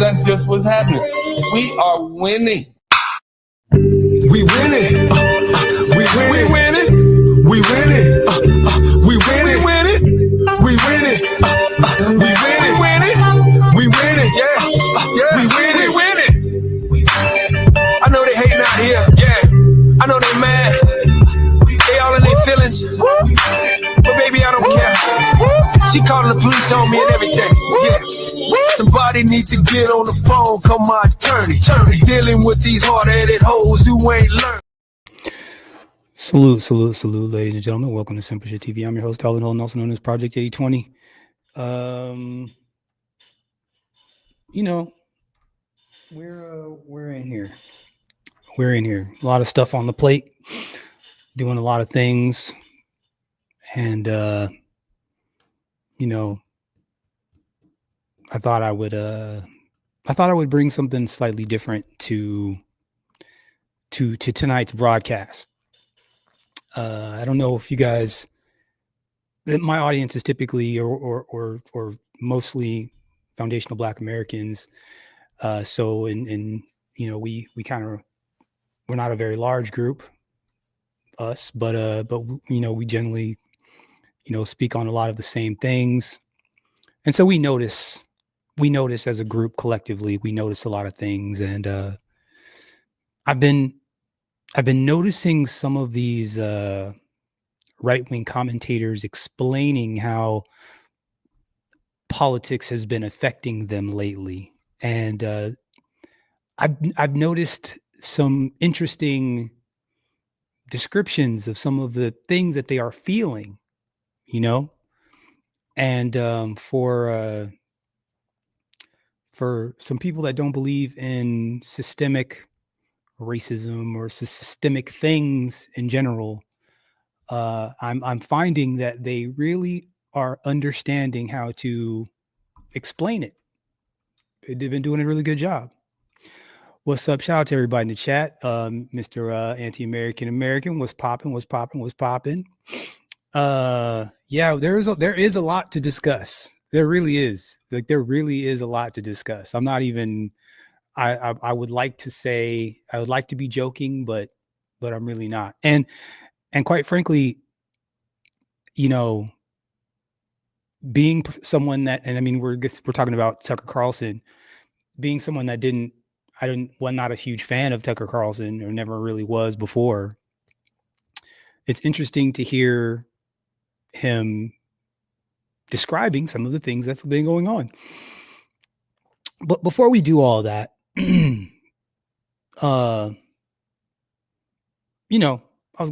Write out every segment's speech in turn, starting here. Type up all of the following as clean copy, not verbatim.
that's just what's happening. We are winning. We winning. We winning. We winning. We winning. We winning. We winning. We winning. Yeah. We winning. I know they hating out here. Yeah. I know they mad. They all in their feelings. But baby, I don't care. She calling the police on me and everything. Yeah. Somebody need to get on the phone, call my attorney. Dealing with these hard-headed hoes who ain't learned. Salute, ladies and gentlemen. Welcome to Simple Shit TV. I'm your host, Alvin Holden, also known as Project 8020. We're in here. We're in here. A lot of stuff on the plate, doing a lot of things, and I thought I would bring something slightly different to tonight's broadcast. I don't know if you guys, my audience is typically or mostly foundational Black Americans. So we kind of, we're not a very large group, us, but we generally, speak on a lot of the same things. And so we notice as a group collectively, we notice a lot of things. And I've been noticing some of these right-wing commentators explaining how politics has been affecting them lately. And I've noticed some interesting descriptions of some of the things that they are feeling, and for some people that don't believe in systemic racism or systemic things in general, I'm finding that they really are understanding how to explain it. They've been doing a really good job. What's up? Shout out to everybody in the chat. Mr. Anti-American, what's popping? Yeah, there is a lot to discuss. There really is. There really is a lot to discuss. I'm not even, I would like to say, I would like to be joking, but I'm really not. And quite frankly, being someone that, and I mean, we're talking about Tucker Carlson, being someone that was not a huge fan of Tucker Carlson, or never really was before. It's interesting to hear him describing some of the things that's been going on. But before we do all that, I was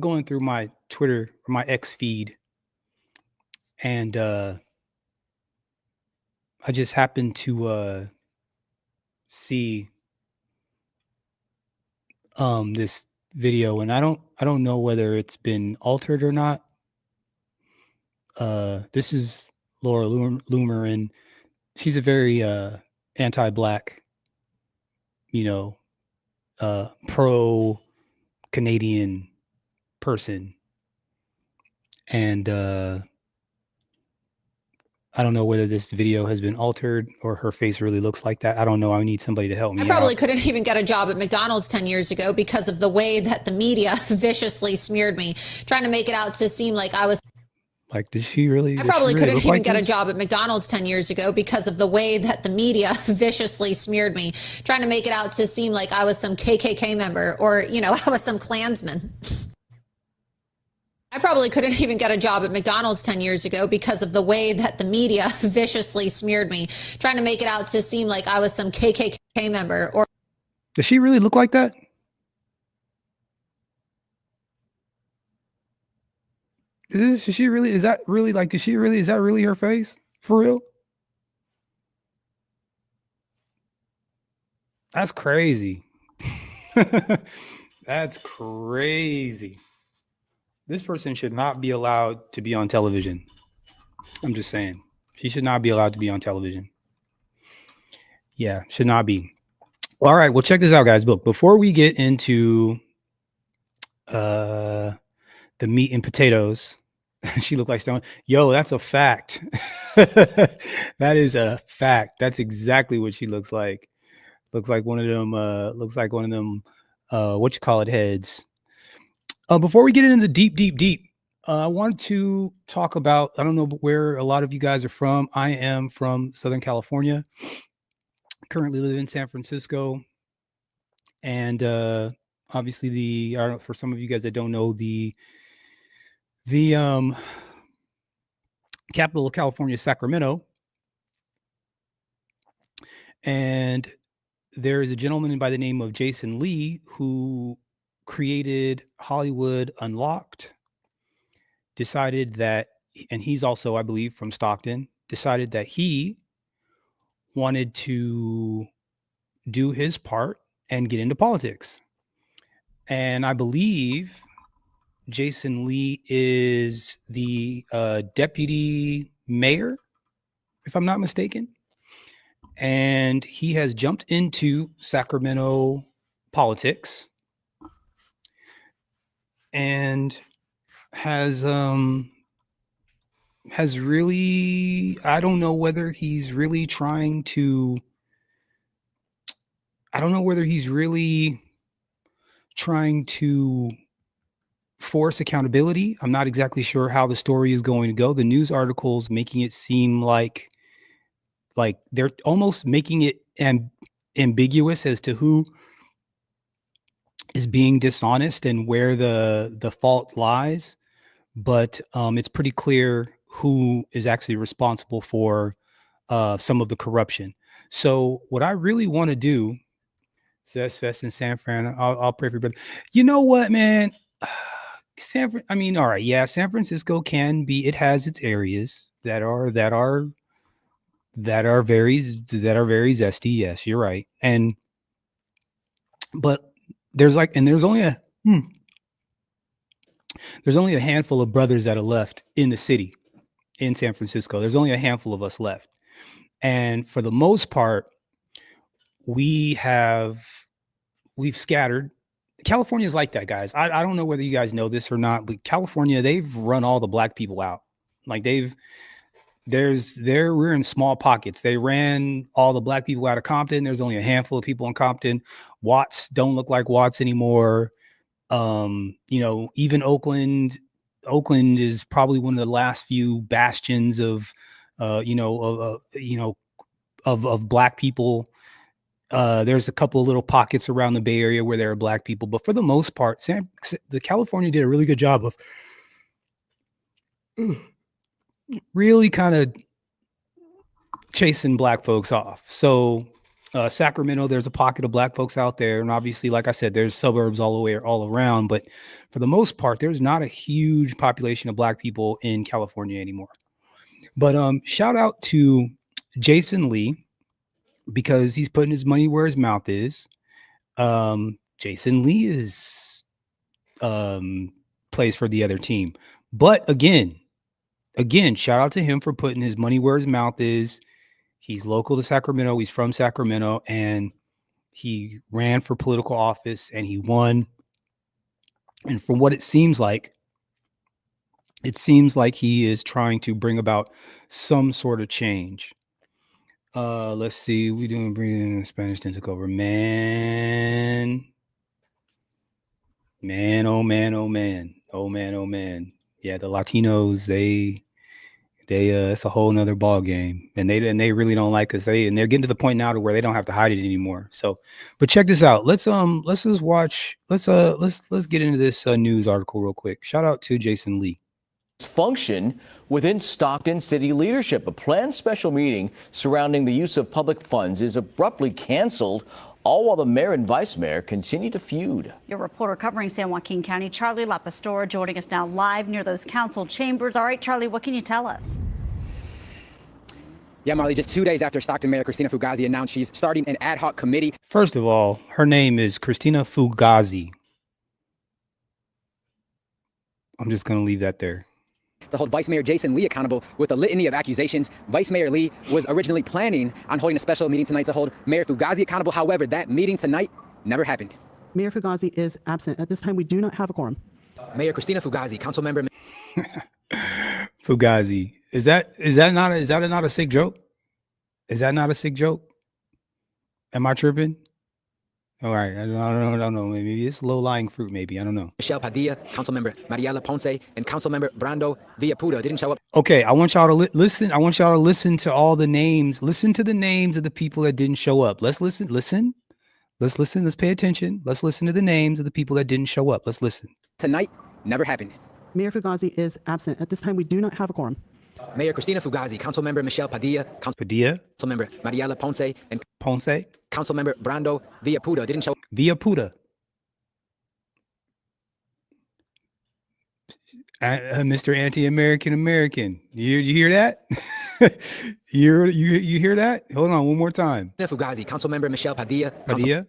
going through my Twitter or my X feed, and I just happened to see this video, and I don't know whether it's been altered or not. This is Laura Loomer, and she's a very anti-Black, pro-Canadian person. And I don't know whether this video has been altered or her face really looks like that. I don't know. I need somebody to help me. I probably couldn't even get a job at McDonald's 10 years ago because of the way that the media viciously smeared me, trying to make it out to seem like I was. Like, did she really? I probably couldn't even get a job at McDonald's 10 years ago because of the way that the media viciously smeared me, trying to make it out to seem like I was some KKK member or, I was some Klansman. I probably couldn't even get a job at McDonald's 10 years ago because of the way that the media viciously smeared me, trying to make it out to seem like I was some KKK member or. Does she really look like that? Is that really her face? For real? That's crazy. That's crazy. This person should not be allowed to be on television. I'm just saying. She should not be allowed to be on television. Yeah, should not be. All right, well, check this out, guys. But before we get into the meat and potatoes, she looked like Stone. Yo, that's a fact. That is a fact. That's exactly what she looks like. Looks like one of them. What you call it heads. Before we get into the deep, I wanted to talk about. I don't know where a lot of you guys are from. I am from Southern California. Currently live in San Francisco, and obviously for some of you guys that don't know, the capital of California is Sacramento, and there is a gentleman by the name of Jason Lee who created Hollywood Unlocked, decided that, and he's also, I believe, from Stockton, decided that he wanted to do his part and get into politics. And I believe Jason Lee is the deputy mayor, if I'm not mistaken. And he has jumped into Sacramento politics and has really, I don't know whether he's really trying to force accountability. I'm not exactly sure how the story is going to go. The news articles making it seem like they're almost making it ambiguous as to who is being dishonest and where the fault lies. But it's pretty clear who is actually responsible for some of the corruption. So what I really want to do, Zest Fest in San Fran, I'll pray for everybody. You know what, man? All right, yeah, San Francisco it has its areas that are very zesty. Yes, you're right. But there's only a handful of brothers that are left in the city, in San Francisco. There's only a handful of us left. And for the most part, we've scattered. California is like that, guys. I don't know whether you guys know this or not, but California, they've run all the black people out. Like we're in small pockets. They ran all the black people out of Compton. There's only a handful of people in Compton. Watts don't look like Watts anymore. Even Oakland is probably one of the last few bastions of black people. There's a couple of little pockets around the Bay Area where there are black people, but for the most part, the California did a really good job of really kind of chasing black folks off. So Sacramento, there's a pocket of black folks out there. And obviously, like I said, there's suburbs all around. But for the most part, there's not a huge population of black people in California anymore. But shout out to Jason Lee, because he's putting his money where his mouth is. Jason Lee is plays for the other team. But again, shout out to him for putting his money where his mouth is. He's local to Sacramento. He's from Sacramento, and he ran for political office and he won. And from what it seems like he is trying to bring about some sort of change. Let's see. We doing bringing in Spanish then took over. Man. Oh man. Yeah, the Latinos, they it's a whole nother ball game, and they really don't like us. They're getting to the point now to where they don't have to hide it anymore. So, but check this out. Let's get into this news article real quick. Shout out to Jason Lee. Function within Stockton city leadership. A planned special meeting surrounding the use of public funds is abruptly canceled, all while the mayor and vice mayor continue to feud. Your reporter covering San Joaquin County, Charlie La Pastora, joining us now live near those council chambers. All right, Charlie, what can you tell us? Yeah, Marley, just 2 days after Stockton Mayor Christina Fugazi announced she's starting an ad hoc committee. First of all, her name is Christina Fugazi. I'm just going to leave that there. To hold Vice Mayor Jason Lee accountable with a litany of accusations. Vice Mayor Lee was originally planning on holding a special meeting tonight to hold Mayor Fugazi accountable. However, that meeting tonight never happened. Mayor Fugazi is absent. At this time, we do not have a quorum. Mayor Christina Fugazi, council member. Fugazi. Is that not a sick joke? Is that not a sick joke? Am I tripping? All right. I don't know. Maybe it's low-lying fruit. Maybe. I don't know. Michelle Padilla, Councilmember Mariela Ponce, and Councilmember Brando Villaputa didn't show up Okay. I want y'all to listen. I want y'all to listen to all the names. Listen to the names of the people that didn't show up. Let's listen. Listen. Let's listen. Let's pay attention. Let's listen to the names of the people that didn't show up. Let's listen. tonight. Never happened. Mayor Fugazi is absent. At this time, we do not have a quorum. Mayor Christina Fugazi, Councilmember Michelle Padilla, Padilla, Councilmember Mariela Ponce, and Ponce, Councilmember Brando Villaputa didn't show up. Villaputa. Mr. Anti-American American. You hear that? you hear that? Hold on one more time. Fugazi, Councilmember Michelle Padilla, Padilla,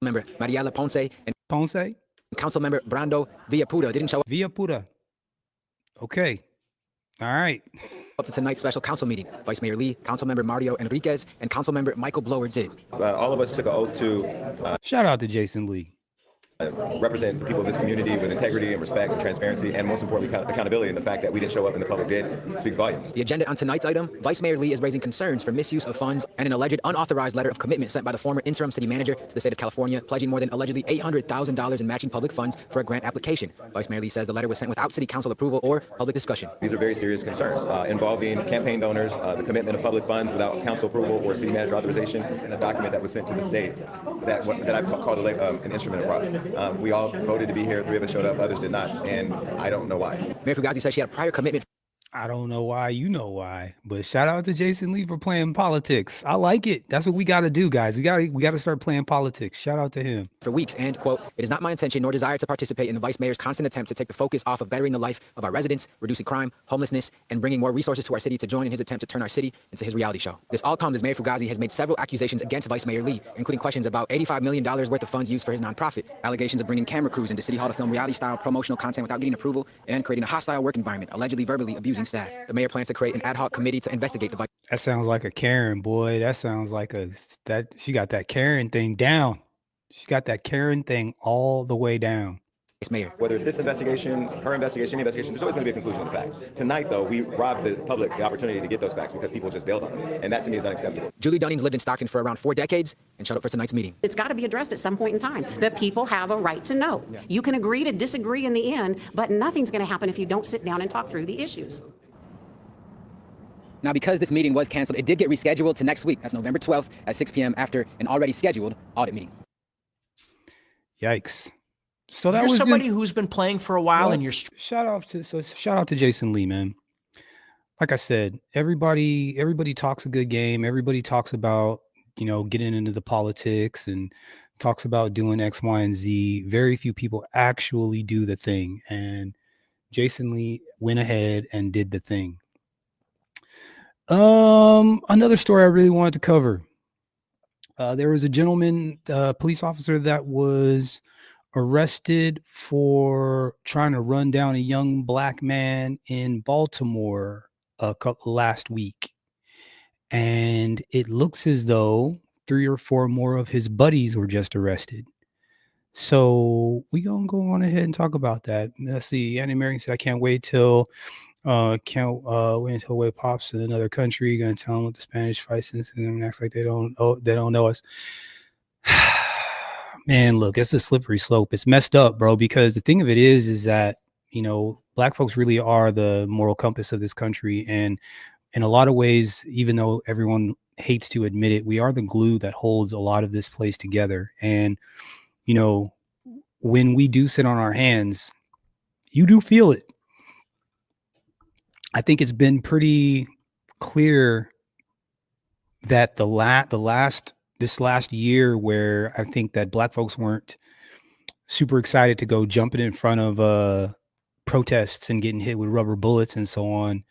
Councilmember Mariela Ponce, and Ponce, Councilmember Brando Villaputa didn't show up. Villaputa. Okay. All right. Up to tonight's special council meeting. Vice Mayor Lee, Councilmember Mario Enriquez, and Councilmember Michael Blower did. All of us took an oath to Shout out to Jason Lee. represent the people of this community with integrity and respect and transparency, and most importantly, accountability. And the fact that we didn't show up and the public did speaks volumes. The agenda on tonight's item, Vice Mayor Lee is raising concerns for misuse of funds and an alleged unauthorized letter of commitment sent by the former interim city manager to the state of California, pledging more than allegedly $800,000 in matching public funds for a grant application. Vice Mayor Lee says the letter was sent without city council approval or public discussion. These are very serious concerns involving campaign donors, the commitment of public funds without council approval or city manager authorization, and a document that was sent to the state that I've called an instrument of fraud. We all voted to be here. 3 of us showed up, others did not, and I don't know why. Mayor Fugazi says she had a prior commitment. I don't know why, you know why, but shout out to Jason Lee for playing politics. I like it. That's what we got to do, guys. We got to start playing politics. Shout out to him. For weeks, and, quote, "It is not my intention nor desire to participate in the Vice Mayor's constant attempt to take the focus off of bettering the life of our residents, reducing crime, homelessness, and bringing more resources to our city to join in his attempt to turn our city into his reality show." This all comes as Mayor Fugazi has made several accusations against Vice Mayor Lee, including questions about $85 million worth of funds used for his nonprofit, allegations of bringing camera crews into City Hall to film reality-style promotional content without getting approval, and creating a hostile work environment, allegedly verbally abusing staff. The mayor plans to create an ad hoc committee to investigate the Vice. That sounds like a Karen, boy. That sounds like she got that Karen thing down. She's got that Karen thing all the way down. Mayor. Whether it's this investigation, her investigation, any investigation, there's always going to be a conclusion of the facts. Tonight, though, we robbed the public the opportunity to get those facts because people just bailed on them, and that to me is unacceptable. Julie Dunning's lived in Stockton for around 4 decades and showed up for tonight's meeting. It's got to be addressed at some point in time. The people have a right to know. You can agree to disagree in the end, but nothing's going to happen if you don't sit down and talk through the issues. Now, because this meeting was canceled, it did get rescheduled to next week. That's November 12th at 6 p.m. after an already scheduled audit meeting. Yikes. So that you're was somebody who's been playing for a while, and you're shout out to Jason Lee, man. Like I said, everybody talks a good game. Everybody talks about, getting into the politics and talks about doing X, Y, and Z. Very few people actually do the thing. And Jason Lee went ahead and did the thing. Another story I really wanted to cover. There was a gentleman, police officer that was arrested for trying to run down a young black man in Baltimore last week. And it looks as though 3 or 4 more of his buddies were just arrested. So we gonna go on ahead and talk about that. Let's see. Annie Marion said, "I can't wait till Wade pops in another country. Gonna tell them what the Spanish fight system and acts like they don't know us." Man, look, it's a slippery slope. It's messed up, bro, because the thing of it is that, black folks really are the moral compass of this country. And in a lot of ways, even though everyone hates to admit it, we are the glue that holds a lot of this place together. And, when we do sit on our hands, you do feel it. I think it's been pretty clear that this last year, where I think that black folks weren't super excited to go jumping in front of protests and getting hit with rubber bullets and so on,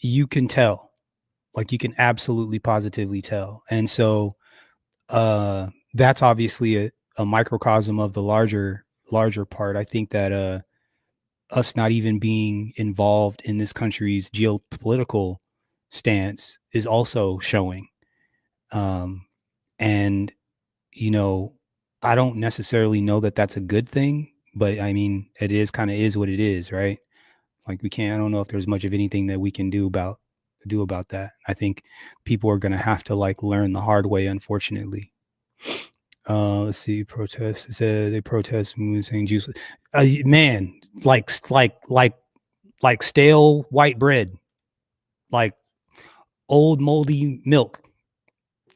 you can tell, like you can absolutely positively tell. And so that's obviously a microcosm of the larger part. I think that us not even being involved in this country's geopolitical stance is also showing. And, I don't necessarily know that that's a good thing, but I mean, it is what it is, right? Like I don't know if there's much of anything that we can do about that. I think people are going to have to learn the hard way, unfortunately. Let's see, protest. It said they protest saying juice. Man, like stale white bread, like old moldy milk,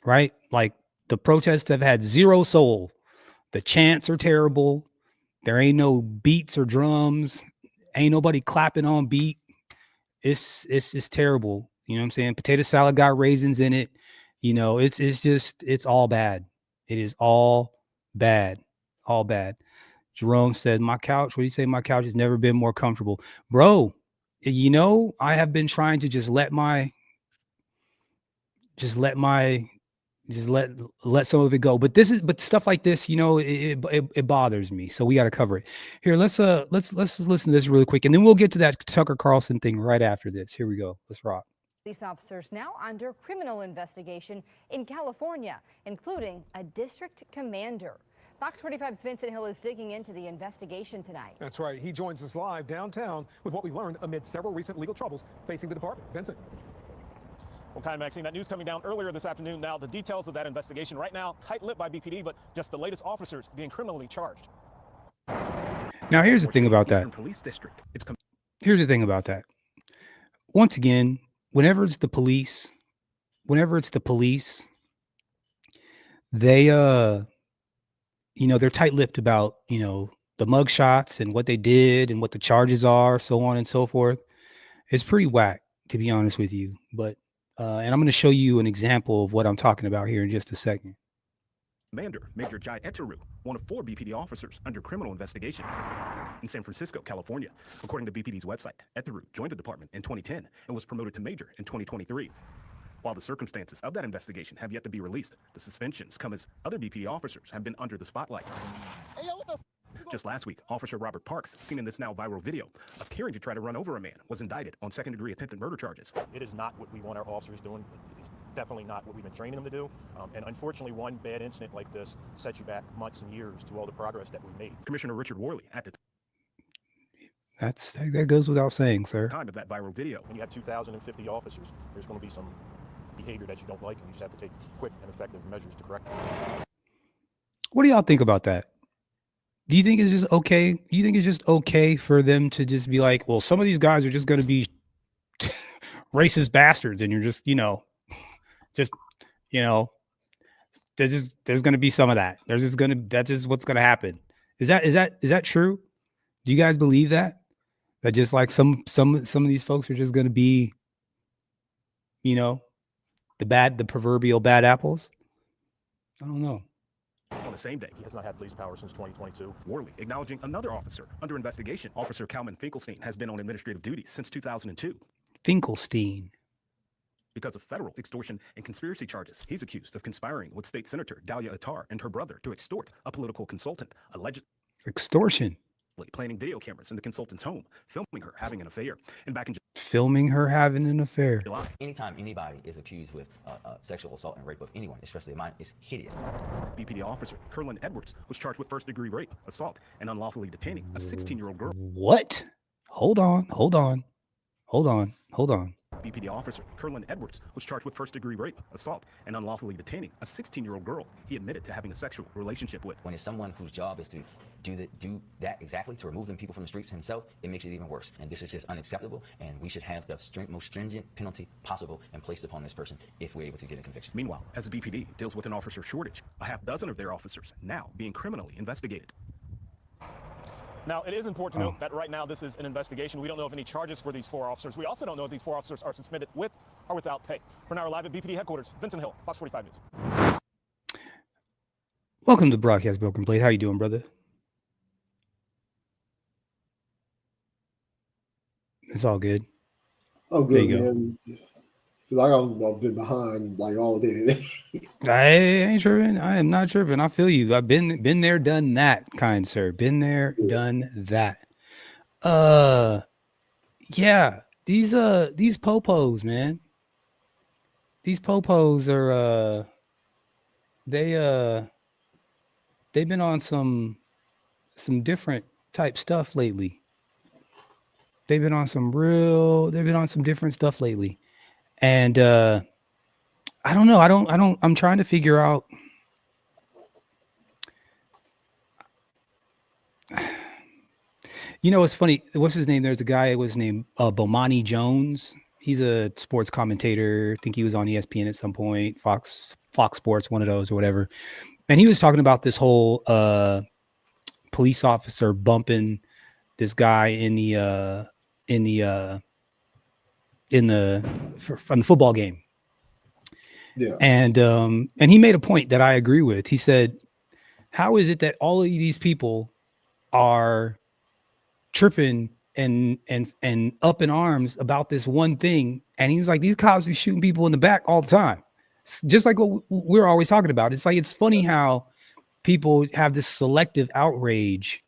right? Like the protests have had zero soul. The chants are terrible. There ain't no beats or drums. Ain't nobody clapping on beat. It's terrible. You know what I'm saying? Potato salad got raisins in it. You know, it's all bad. It is all bad. All bad. Jerome said, my couch, what do you say? My couch has never been more comfortable. Bro, you know, I have been trying to just let some of it go. But stuff like this, you know, it bothers me. So we got to cover it. Here, let's listen to this really quick, and then we'll get to that Tucker Carlson thing right after this. Here we go. Let's rock. Police officers now under criminal investigation in California, including a district commander. Fox 45's Vincent Hill is digging into the investigation tonight. That's right. He joins us live downtown with what we learned amid several recent legal troubles facing the department. Vincent. Well, Kai, Maxine, that news coming down earlier this afternoon. Now, the details of that investigation right now tight-lipped by BPD, but just the latest officers being criminally charged. Now, here's the thing about that. Here's the thing about that. Once again, whenever it's the police, they, you know, they're tight-lipped about, you know, the mug shots and what they did and what the charges are, so on and so forth. It's pretty whack, to be honest with you. But, and I'm going to show you an example of what I'm talking about here in just a second. Commander Major Jai Eteru, one of 4 BPD officers under criminal investigation in San Francisco, California. According to BPD's website, Eteru joined the department in 2010 and was promoted to major in 2023. While the circumstances of that investigation have yet to be released, the suspensions come as other BPD officers have been under the spotlight. Just last week, Officer Robert Parks, seen in this now viral video, appearing to try to run over a man, was indicted on second-degree attempted murder charges. It is not what we want our officers doing. It is definitely not what we've been training them to do. And unfortunately, one bad incident like this sets you back months and years to all the progress that we've made. Commissioner Richard Worley at the that goes without saying, sir. Time of that viral video. When you have 2,050 officers, there's going to be some behavior that you don't like, and you just have to take quick and effective measures to correct it. What do y'all think about that? Do you think it's just okay? Do you think it's just okay for them to just be like, well, some of these guys are just going to be racist bastards, and you're just, there's going to be some of that. That's just what's going to happen. Is that true? Do you guys believe that? That just like some of these folks are just going to be, the proverbial bad apples? I don't know. On the same day, he has not had police power since 2022. Worley acknowledging another officer under investigation. Officer Kalman Finkelstein has been on administrative duties since 2002. Finkelstein. Because of federal extortion and conspiracy charges, he's accused of conspiring with State Senator Dalia Attar and her brother to extort a political consultant, allegedly extortion. Planting video cameras in the consultant's home, filming her having an affair. And back in filming her having an affair. July. Anytime anybody is accused with sexual assault and rape of anyone, especially mine, is hideous. BPD officer Kerlin Edwards was charged with first-degree rape, assault, and unlawfully detaining a 16-year-old girl. What? Hold on. BPD officer Kerlin Edwards was charged with first-degree rape, assault, and unlawfully detaining a 16-year-old girl he admitted to having a sexual relationship with. When it's someone whose job is to do that exactly, to remove them people from the streets himself, it makes it even worse. And this is just unacceptable, and we should have the most stringent penalty possible and placed upon this person if we're able to get a conviction. Meanwhile, as the BPD deals with an officer shortage, a half dozen of their officers now being criminally investigated. Now, it is important to note that right now this is an investigation. We don't know of any charges for these 4 officers. We also don't know if these 4 officers are suspended with or without pay. For now, we're live at BPD headquarters. Vincent Hill, Fox 45 News. Welcome to Broadcast Broken Blade. How you doing, brother? It's all good. Oh, good, man. Like I've been behind like all day. I ain't tripping. I am not tripping. I feel you. I've been there, done that, kind sir. Been there, done that. Yeah. These popos, man. These popos are they've been on some different type stuff lately. They've been on some different stuff lately. And I don't know. I'm trying to figure out You know, it's funny. What's his name? There's a guy was named Bomani Jones. He's a sports commentator. I think he was on ESPN at some point, Fox Sports, one of those or whatever. And he was talking about this whole police officer bumping this guy on the football game. Yeah. And he made a point that I agree with. He said, how is it that all of these people are tripping and up in arms about this one thing? And he was like, these cops be shooting people in the back all the time. Just like what we're always talking about. It's like, it's funny how people have this selective outrage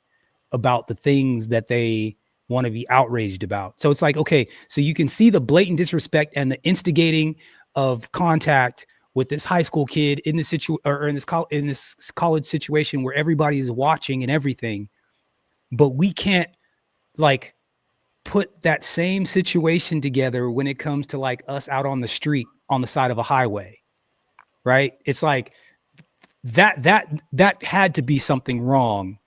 about the things that they want to be outraged about. So it's like, okay, so you can see the blatant disrespect and the instigating of contact with this high school kid in this in this college situation where everybody is watching and everything, but we can't like put that same situation together when it comes to like us out on the street on the side of a highway, right? It's like that had to be something wrong,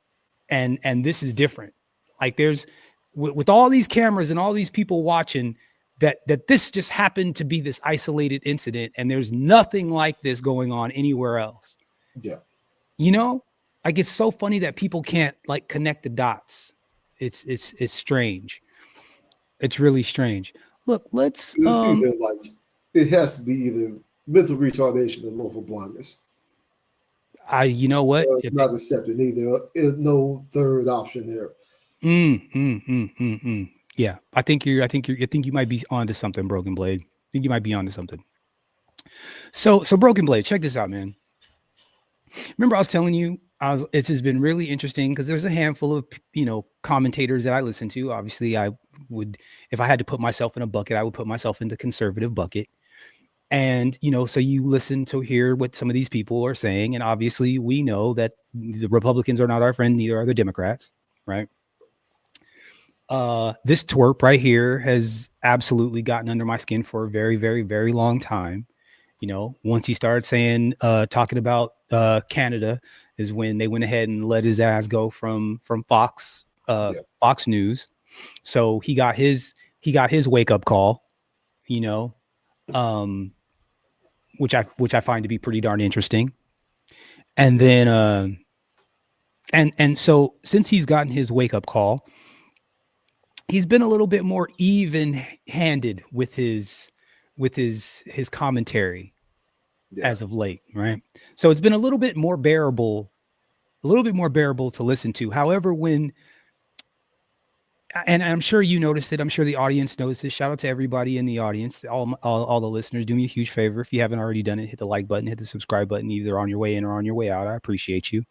and this is different. Like there's with all these cameras and all these people watching, that this just happened to be this isolated incident, and there's nothing like this going on anywhere else. Yeah. You know, like it's so funny that people can't like connect the dots. It's strange. It's really strange. Look, let's it has to be either mental retardation or willful blindness. You know what? It's not accepted either. There's no third option there. Yeah, I think you might be onto something, Broken Blade. I think you might be onto something. So Broken Blade, check this out, man. Remember I was telling you, it's just been really interesting because there's a handful of, commentators that I listen to. Obviously, I would, if I had to put myself in a bucket, I would put myself in the conservative bucket. And, so you listen to hear what some of these people are saying. And obviously we know that the Republicans are not our friend, neither are the Democrats, right? This twerp right here has absolutely gotten under my skin for a very, very, very long time. Once he started saying, talking about Canada is when they went ahead and let his ass go from Fox, Fox News. So he got his wake up call, which I find to be pretty darn interesting. And then, and so since he's gotten his wake up call, he's been a little bit more even-handed with his commentary as of late, right? So it's been a little bit more bearable to listen to. However, and I'm sure you noticed it, I'm sure the audience noticed it. Shout out to everybody in the audience, all the listeners. Do me a huge favor. If you haven't already done it, hit the like button, hit the subscribe button, either on your way in or on your way out. I appreciate you.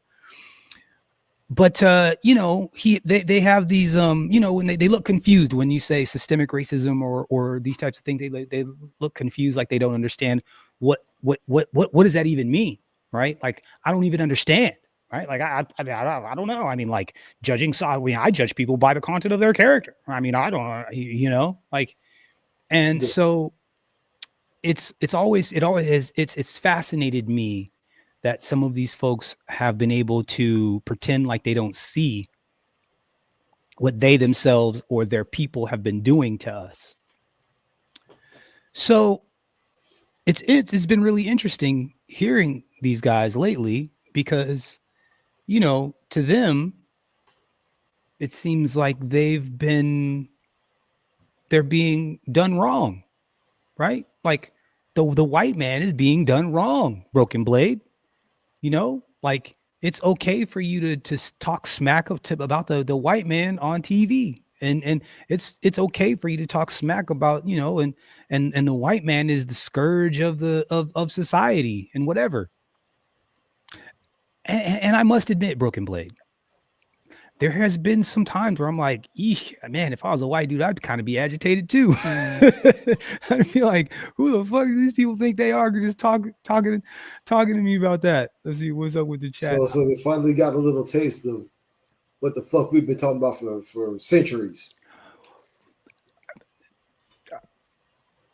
But they have these when they look confused when you say systemic racism or these types of things. They look confused, like they don't understand what does that even mean, right? Like I don't even understand, right? Like I don't know. I mean, like judging, I judge people by the content of their character. I mean, I don't, like, and so it's fascinated me that some of these folks have been able to pretend like they don't see what they themselves or their people have been doing to us. So it's been really interesting hearing these guys lately because, to them, it seems like they're being done wrong, right? Like the white man is being done wrong, Broken Blade. Like it's okay for you to talk smack about the white man on TV, and it's okay for you to talk smack about, and the white man is the scourge of society and whatever. And I must admit, Broken Blade, there has been some times where I'm like, man, if I was a white dude, I'd kind of be agitated too. I'd be like, who the fuck do these people think they are? Just talking to me about that. Let's see what's up with the chat. So they finally got a little taste of what the fuck we've been talking about for centuries.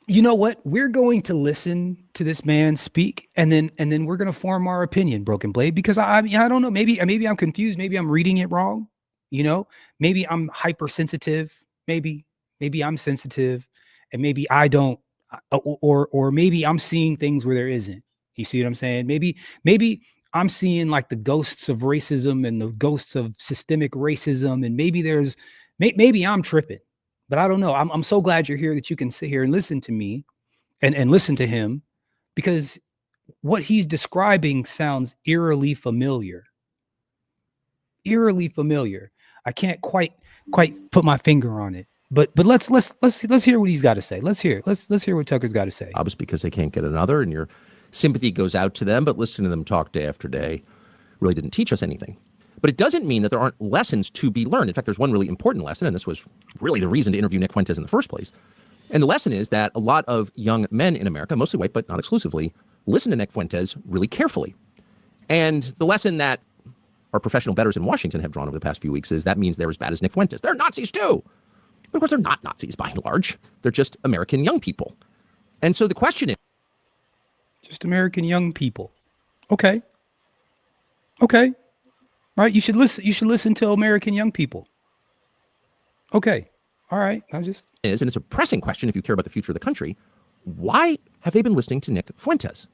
You know what? We're going to listen to this man speak, and then we're going to form our opinion, Broken Blade, because I don't know. Maybe I'm confused. Maybe I'm reading it wrong. You know, maybe I'm hypersensitive. Maybe I'm sensitive, and maybe I don't, or maybe I'm seeing things where there isn't. You see what I'm saying? Maybe I'm seeing like the ghosts of racism and the ghosts of systemic racism, and maybe I'm tripping, but I don't know. I'm so glad you're here that you can sit here and listen to me and listen to him, because what he's describing sounds eerily familiar. Eerily familiar. I can't quite put my finger on it. But let's hear what he's got to say. Let's hear what Tucker's got to say. Obviously, because they can't get another, and your sympathy goes out to them. But listening to them talk day after day really didn't teach us anything. But it doesn't mean that there aren't lessons to be learned. In fact, there's one really important lesson, and this was really the reason to interview Nick Fuentes in the first place. And the lesson is that a lot of young men in America, mostly white but not exclusively, listen to Nick Fuentes really carefully. And the lesson that our professional bettors in Washington have drawn over the past few weeks is that means they're as bad as Nick Fuentes. They're Nazis too. But of course, they're not Nazis by and large. They're just American young people. And so the question is... Just American young people. Okay. Right? You should listen to American young people. Okay. All right. And it's a pressing question if you care about the future of the country. Why have they been listening to Nick Fuentes?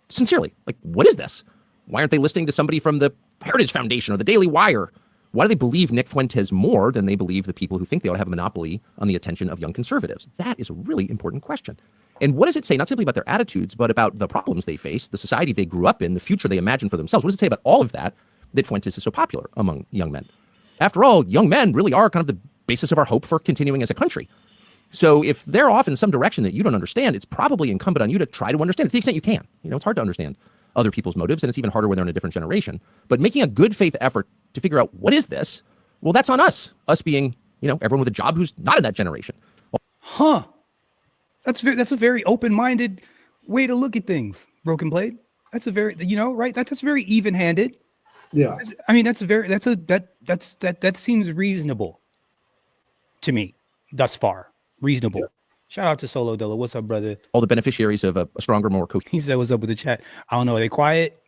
Sincerely. Like, what is this? Why aren't they listening to somebody from the Heritage Foundation or the Daily Wire? Why do they believe Nick Fuentes more than they believe the people who think they ought to have a monopoly on the attention of young conservatives? That is a really important question. And what does it say, not simply about their attitudes, but about the problems they face, the society they grew up in, the future they imagine for themselves? What does it say about all of that Fuentes is so popular among young men? After all, young men really are kind of the basis of our hope for continuing as a country. So if they're off in some direction that you don't understand, it's probably incumbent on you to try to understand it to the extent you can. You know, it's hard to understand other people's motives, and it's even harder when they're in a different generation. But making a good faith effort to figure out what is this, well, that's on us being, everyone with a job who's not in that generation. Huh. That's a very open-minded way to look at things, Broken Blade. That's a very, right? That's very even-handed. Yeah. I mean, that seems reasonable to me thus far. Reasonable. Yeah. Shout out to Solo Dolo. What's up, brother? All the beneficiaries of a stronger, more coach. He said, "What's up with the chat?" I don't know. Are they quiet?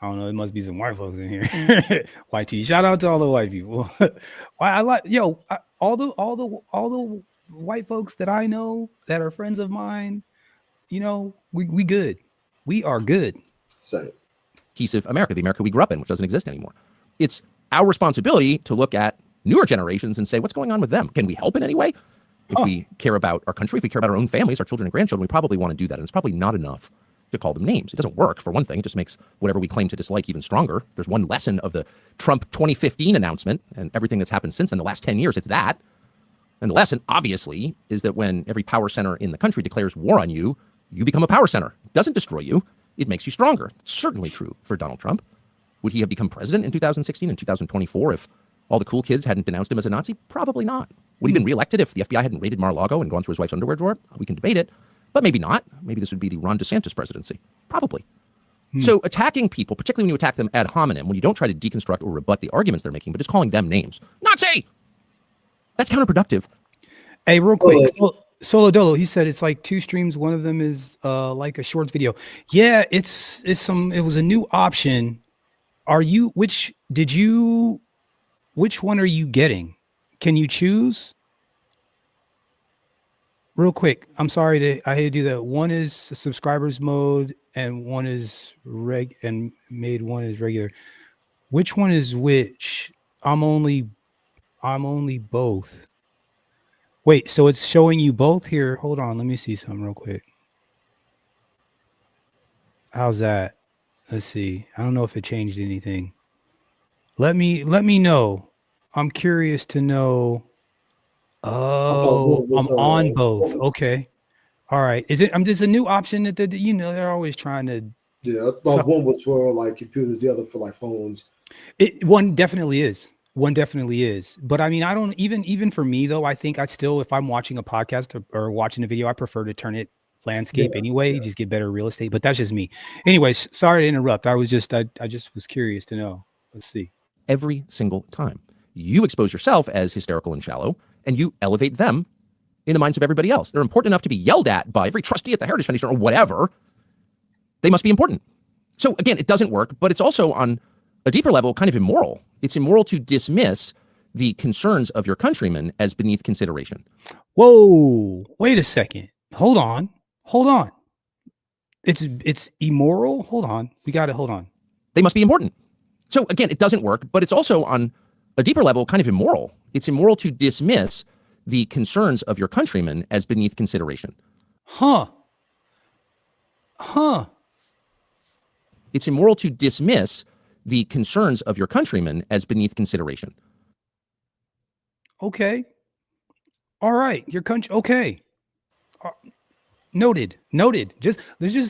I don't know. There must be some white folks in here. YT. Shout out to all the white people. I like all the white folks that I know that are friends of mine. We good. We are good. Same. Piece of America, the America we grew up in, which doesn't exist anymore. It's our responsibility to look at newer generations and say, what's going on with them? Can we help in any way? If we care about our country, if we care about our own families, our children and grandchildren, we probably want to do that. And it's probably not enough to call them names. It doesn't work, for one thing. It just makes whatever we claim to dislike even stronger. There's one lesson of the Trump 2015 announcement and everything that's happened since in the last 10 years. It's that. And the lesson, obviously, is that when every power center in the country declares war on you, you become a power center. It doesn't destroy you. It makes you stronger. It's certainly true for Donald Trump. Would he have become president in 2016 and 2024 if all the cool kids hadn't denounced him as a Nazi? Probably not. Would he have been reelected if the FBI hadn't raided Mar-a-Lago and gone through his wife's underwear drawer? We can debate it, but maybe not. Maybe this would be the Ron DeSantis presidency. Probably. So attacking people, particularly when you attack them ad hominem, when you don't try to deconstruct or rebut the arguments they're making, but just calling them names. Nazi! That's counterproductive. Hey, real quick. Solo Dolo, he said it's like 2 streams. One of them is like a short video. Yeah, it was a new option. Which one are you getting? Can you choose? Real quick, I'm sorry I had to do that. One is subscribers mode and one is one is regular. Which one is which? I'm only both. Wait, so it's showing you both here. Hold on, let me see something real quick. How's that? Let's see. I don't know if it changed anything. Let me know. I'm curious to know. Oh, I'm on both. Okay. All right. There's a new option that they're always trying to. Yeah, I thought one was for like computers, the other for like phones. One definitely is. But I mean, I don't even for me though, I think if I'm watching a podcast or watching a video, I prefer to turn it landscape anyway, just get better real estate. But that's just me. Anyways, sorry to interrupt. I just was curious to know. Let's see. Every single time you expose yourself as hysterical and shallow, and you elevate them in the minds of everybody else. They're important enough to be yelled at by every trustee at the Heritage Foundation or whatever. They must be important. So again, it doesn't work, but it's also on a deeper level kind of immoral. It's immoral to dismiss the concerns of your countrymen as beneath consideration. Whoa, wait a second. Hold on. It's immoral. Hold on. We got to hold on. They must be important. So again, it doesn't work, but it's also on a deeper level kind of immoral. It's immoral to dismiss the concerns of your countrymen as beneath consideration. Huh. It's immoral to dismiss the concerns of your countrymen as beneath consideration. Okay. All right. Your country. Okay. Noted. We're just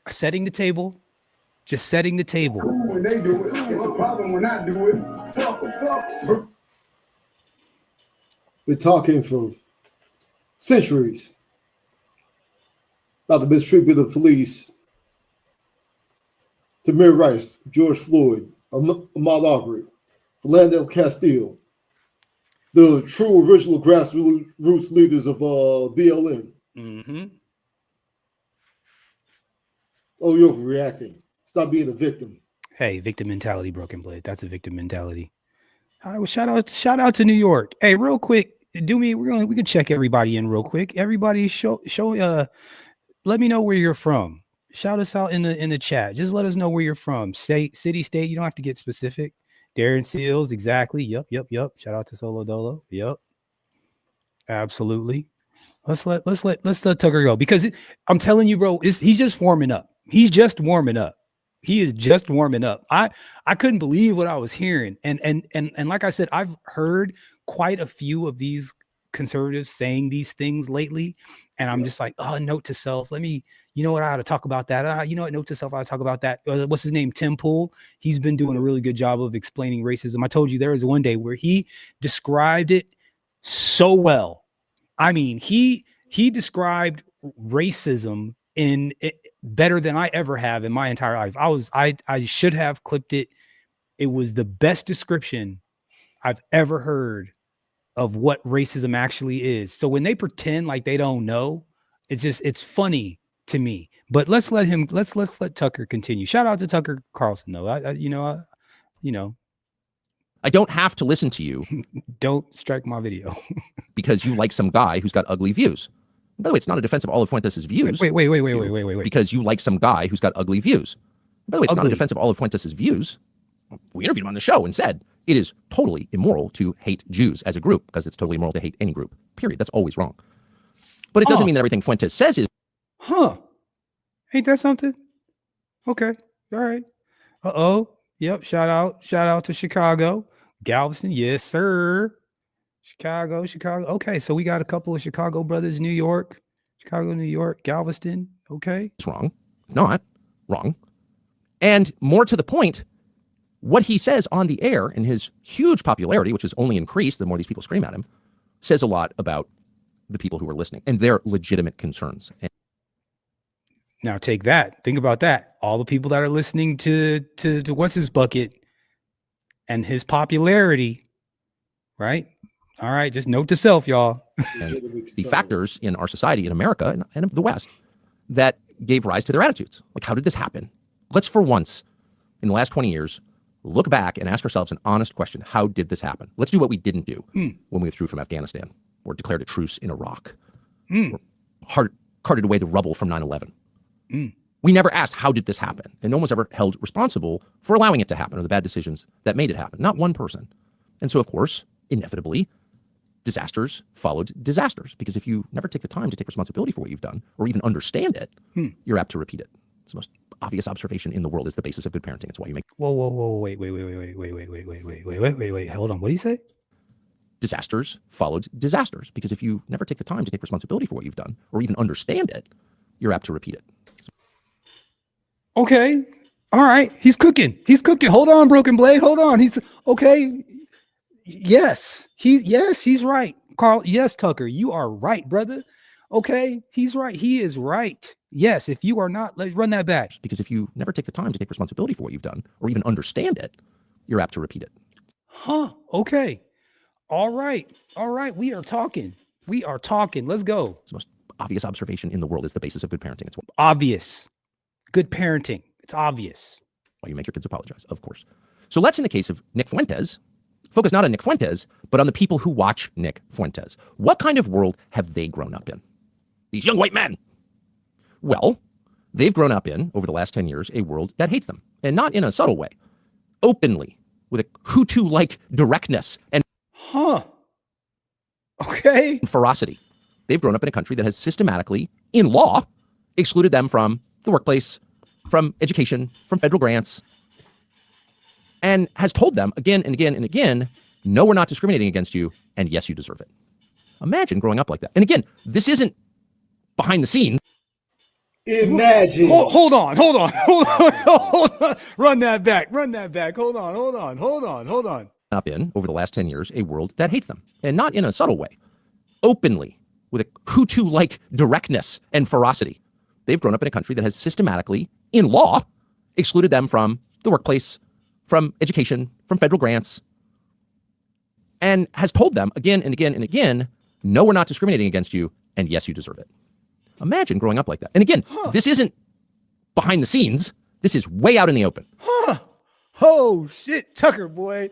setting the table. Just setting the table. When they do it, it's a problem when I do it. Fuck. We're talking for centuries about the mistreatment of the police, Tamir Rice, George Floyd, Ahmaud Arbery, Philando Castile, the true original grassroots leaders of BLM. Mm-hmm. Oh, you're overreacting. Stop being a victim. Hey, victim mentality, Broken Blade. That's a victim mentality. All right, well, shout out to New York. Hey, real quick, we can check everybody in real quick. Everybody show let me know where you're from. Shout us out in the chat. Just let us know where you're from. State, city, state. You don't have to get specific. Darren Seals, exactly. Yep. Shout out to Solo Dolo. Yep. Absolutely. Let's let Tucker go, because I'm telling you, bro, he's just warming up. He is just warming up. I couldn't believe what I was hearing. And like I said, I've heard quite a few of these conservatives saying these things lately. And I'm just like, oh, note to self. You know what? I ought to talk about that. You know what? Note to self. I ought to talk about that. What's his name? Tim Pool. He's been doing a really good job of explaining racism. I told you there was one day where he described it so well. I mean, he described racism in better than I ever have in my entire life. I should have clipped it. It was the best description I've ever heard of what racism actually is. So when they pretend like they don't know, it's funny to me. But let's let Tucker continue. Shout out to Tucker Carlson though. I don't have to listen to you. Don't strike my video. Because you like some guy who's got ugly views. By the way, it's not a defense of all of Fuentes' views. Wait. Because you like some guy who's got ugly views. By the way, it's not a defense of all of Fuentes' views. We interviewed him on the show and said it is totally immoral to hate Jews as a group, because it's totally immoral to hate any group, period. That's always wrong. But it doesn't mean that everything Fuentes says is. Ain't that something? Okay. All right. Yep. Shout out to Chicago. Galveston. Yes, sir. Chicago. Okay. So we got a couple of Chicago brothers, New York, Galveston. Okay. It's wrong. Not wrong. And more to the point, what he says on the air and his huge popularity, which has only increased the more these people scream at him, says a lot about the people who are listening and their legitimate concerns. Now take that. Think about that. All the people that are listening to what's his bucket and his popularity, right? All right, just note to self, y'all. And the factors in our society, in America and the West, that gave rise to their attitudes. Like, how did this happen? Let's, for once, in the last 20 years, look back and ask ourselves an honest question. How did this happen? Let's do what we didn't do when we withdrew from Afghanistan or declared a truce in Iraq or carted away the rubble from 9/11. We never asked, how did this happen? And no one was ever held responsible for allowing it to happen or the bad decisions that made it happen. Not one person. And so, of course, inevitably, disasters followed disasters, because if you never take the time to take responsibility for what you've done or even understand it, you're apt to repeat it. It's the most obvious observation in the world. Is the basis of good parenting. It's why you make. Whoa, wait. Hold on. What do you say? Disasters followed disasters, because if you never take the time to take responsibility for what you've done or even understand it, you're apt to repeat it. Okay. All right. He's cooking. Hold on, Broken Blade. Hold on. He's okay. Yes, he's right. Carl. Yes, Tucker, you are right, brother. Okay. He's right. He is right. Yes. If you are not, let's run that back. Because if you never take the time to take responsibility for what you've done or even understand it, you're apt to repeat it. Okay. All right. We are talking. Let's go. It's the most obvious observation in the world. Is the basis of good parenting. It's obvious. Good parenting. It's obvious. Why you make your kids apologize, of course. So let's, in the case of Nick Fuentes, Focus not on Nick Fuentes, but on the people who watch Nick Fuentes. What kind of world have they grown up in? These young white men. Well, they've grown up in, over the last 10 years, a world that hates them. And not in a subtle way. Openly, with a Hutu-like directness and ferocity. They've grown up in a country that has systematically, in law, excluded them from the workplace, from education, from federal grants, and has told them again and again and again, no, we're not discriminating against you, and yes, you deserve it. Imagine growing up like that. And again, this isn't behind the scenes. Imagine. Hold on. Run that back. Hold on. Up in, over the last 10 years, a world that hates them. And not in a subtle way. Openly, with a Hutu-like directness and ferocity. They've grown up in a country that has systematically, in law, excluded them from the workplace, from education, from federal grants, and has told them again and again and again, no, we're not discriminating against you, and yes, you deserve it. Imagine growing up like that. And again, this isn't behind the scenes. This is way out in the open. Oh, shit, Tucker, boy.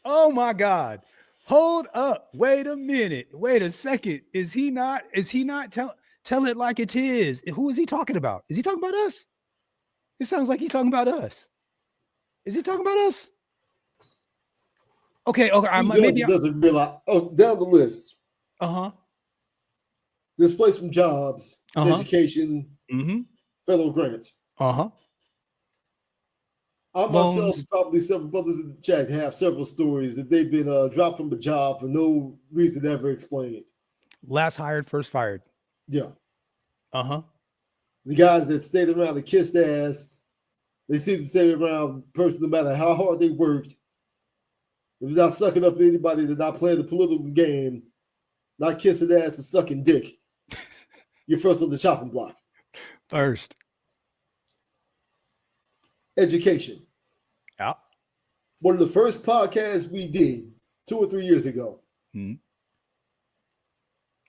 Oh, my God. Hold up. Wait a minute. Wait a second. Is he not tell it like it's his? Who is he talking about? Is he talking about us? It sounds like he's talking about us. Is he talking about us? Okay. Maybe he doesn't realize. Oh, down the list. Displaced from jobs, education, federal grants. I myself, probably several brothers in the chat, have several stories that they've been dropped from the job for no reason ever explained. Last hired, first fired. Yeah. The guys that stayed around and kissed ass, they seem to stay around person no matter how hard they worked. If you're not sucking up to anybody, they're not playing the political game, not kissing ass and sucking dick. You're first on the chopping block. First. Education. Yeah. One of the first podcasts we did 2 or 3 years ago.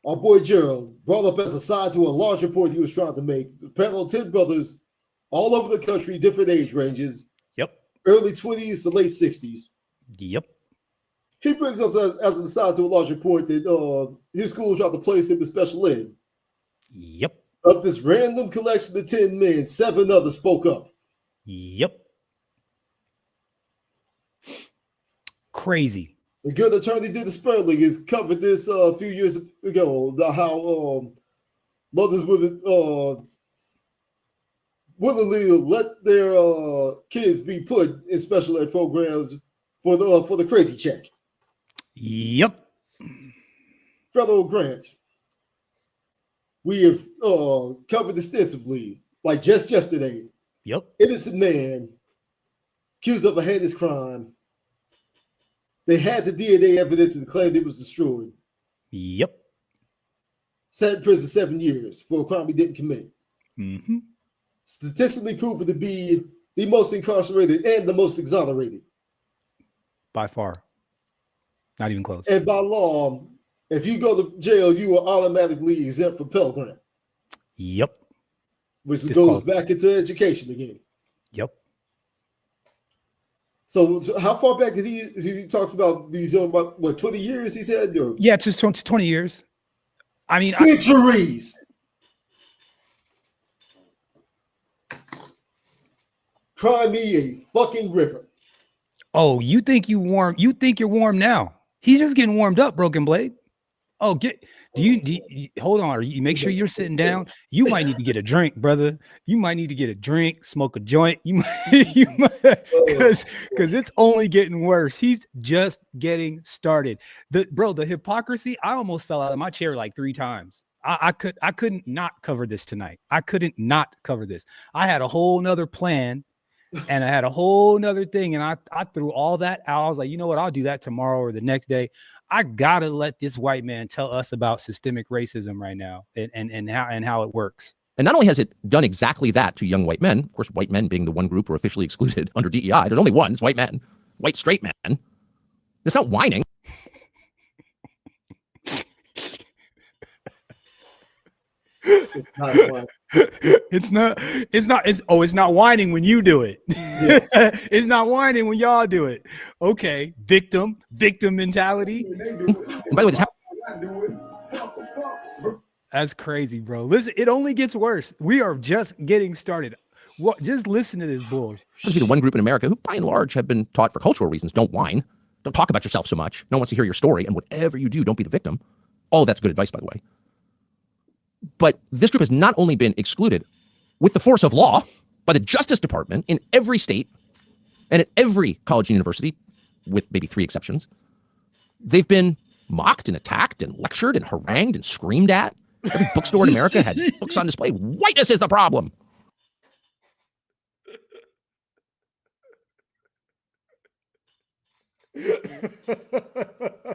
Our boy Gerald brought up as a side to a larger point he was trying to make. The panel of 10 brothers all over the country, different age ranges. Yep. Early 20s to late 60s. Yep. He brings up as an aside to a larger point that his school tried to place him in special ed. Yep. Of this random collection of 10 men, 7 others spoke up. Yep. Crazy. The good attorney Dennis Sperling has covered this a few years ago, how mothers would willingly let their kids be put in special ed programs for the crazy check. Yep. Federal grants. We have covered extensively, like just yesterday. Yep. Innocent man accused of a heinous crime. They had the DNA evidence and claimed it was destroyed. Yep. Sat in prison 7 years for a crime he didn't commit. Statistically proven to be the most incarcerated and the most exonerated. By far. Not even close. And by law, if you go to jail, you are automatically exempt from Pell Grant. Yep. Which goes back into education again. Yep. So how far back did he talked about these, what, 20 years he said? Or? Yeah, just 20 years. I mean, centuries. Cry me a fucking river. Oh, you think you're warm now. He's just getting warmed up, Broken Blade. Oh, do you hold on? You make sure you're sitting down. You might need to get a drink, brother. You might need to get a drink, smoke a joint. You might, because it's only getting worse. He's just getting started. The hypocrisy. I almost fell out of my chair like 3 times. I couldn't not cover this tonight. I couldn't not cover this. I had a whole nother plan. And I had a whole nother thing, and I threw all that out. I was like, you know what? I'll do that tomorrow or the next day. I gotta let this white man tell us about systemic racism right now and how it works. And not only has it done exactly that to young white men, of course, white men being the one group who are officially excluded under DEI. There's only one, it's white men, white straight men. It's not whining. It's not whining. It's not whining when you do it. Yeah. It's not whining when y'all do it. Okay, victim mentality. And by the way, That's crazy, bro. Listen, it only gets worse. We are just getting started. What? Just listen to this bullshit. There's be the one group in America who, by and large, have been taught for cultural reasons, don't whine, don't talk about yourself so much. No one wants to hear your story, and whatever you do, don't be the victim. All of that's good advice, by the way. But this group has not only been excluded with the force of law by the Justice Department in every state and at every college and university, with maybe 3 exceptions. They've been mocked and attacked and lectured and harangued and screamed at. Every bookstore in America had books on display. Whiteness is the problem.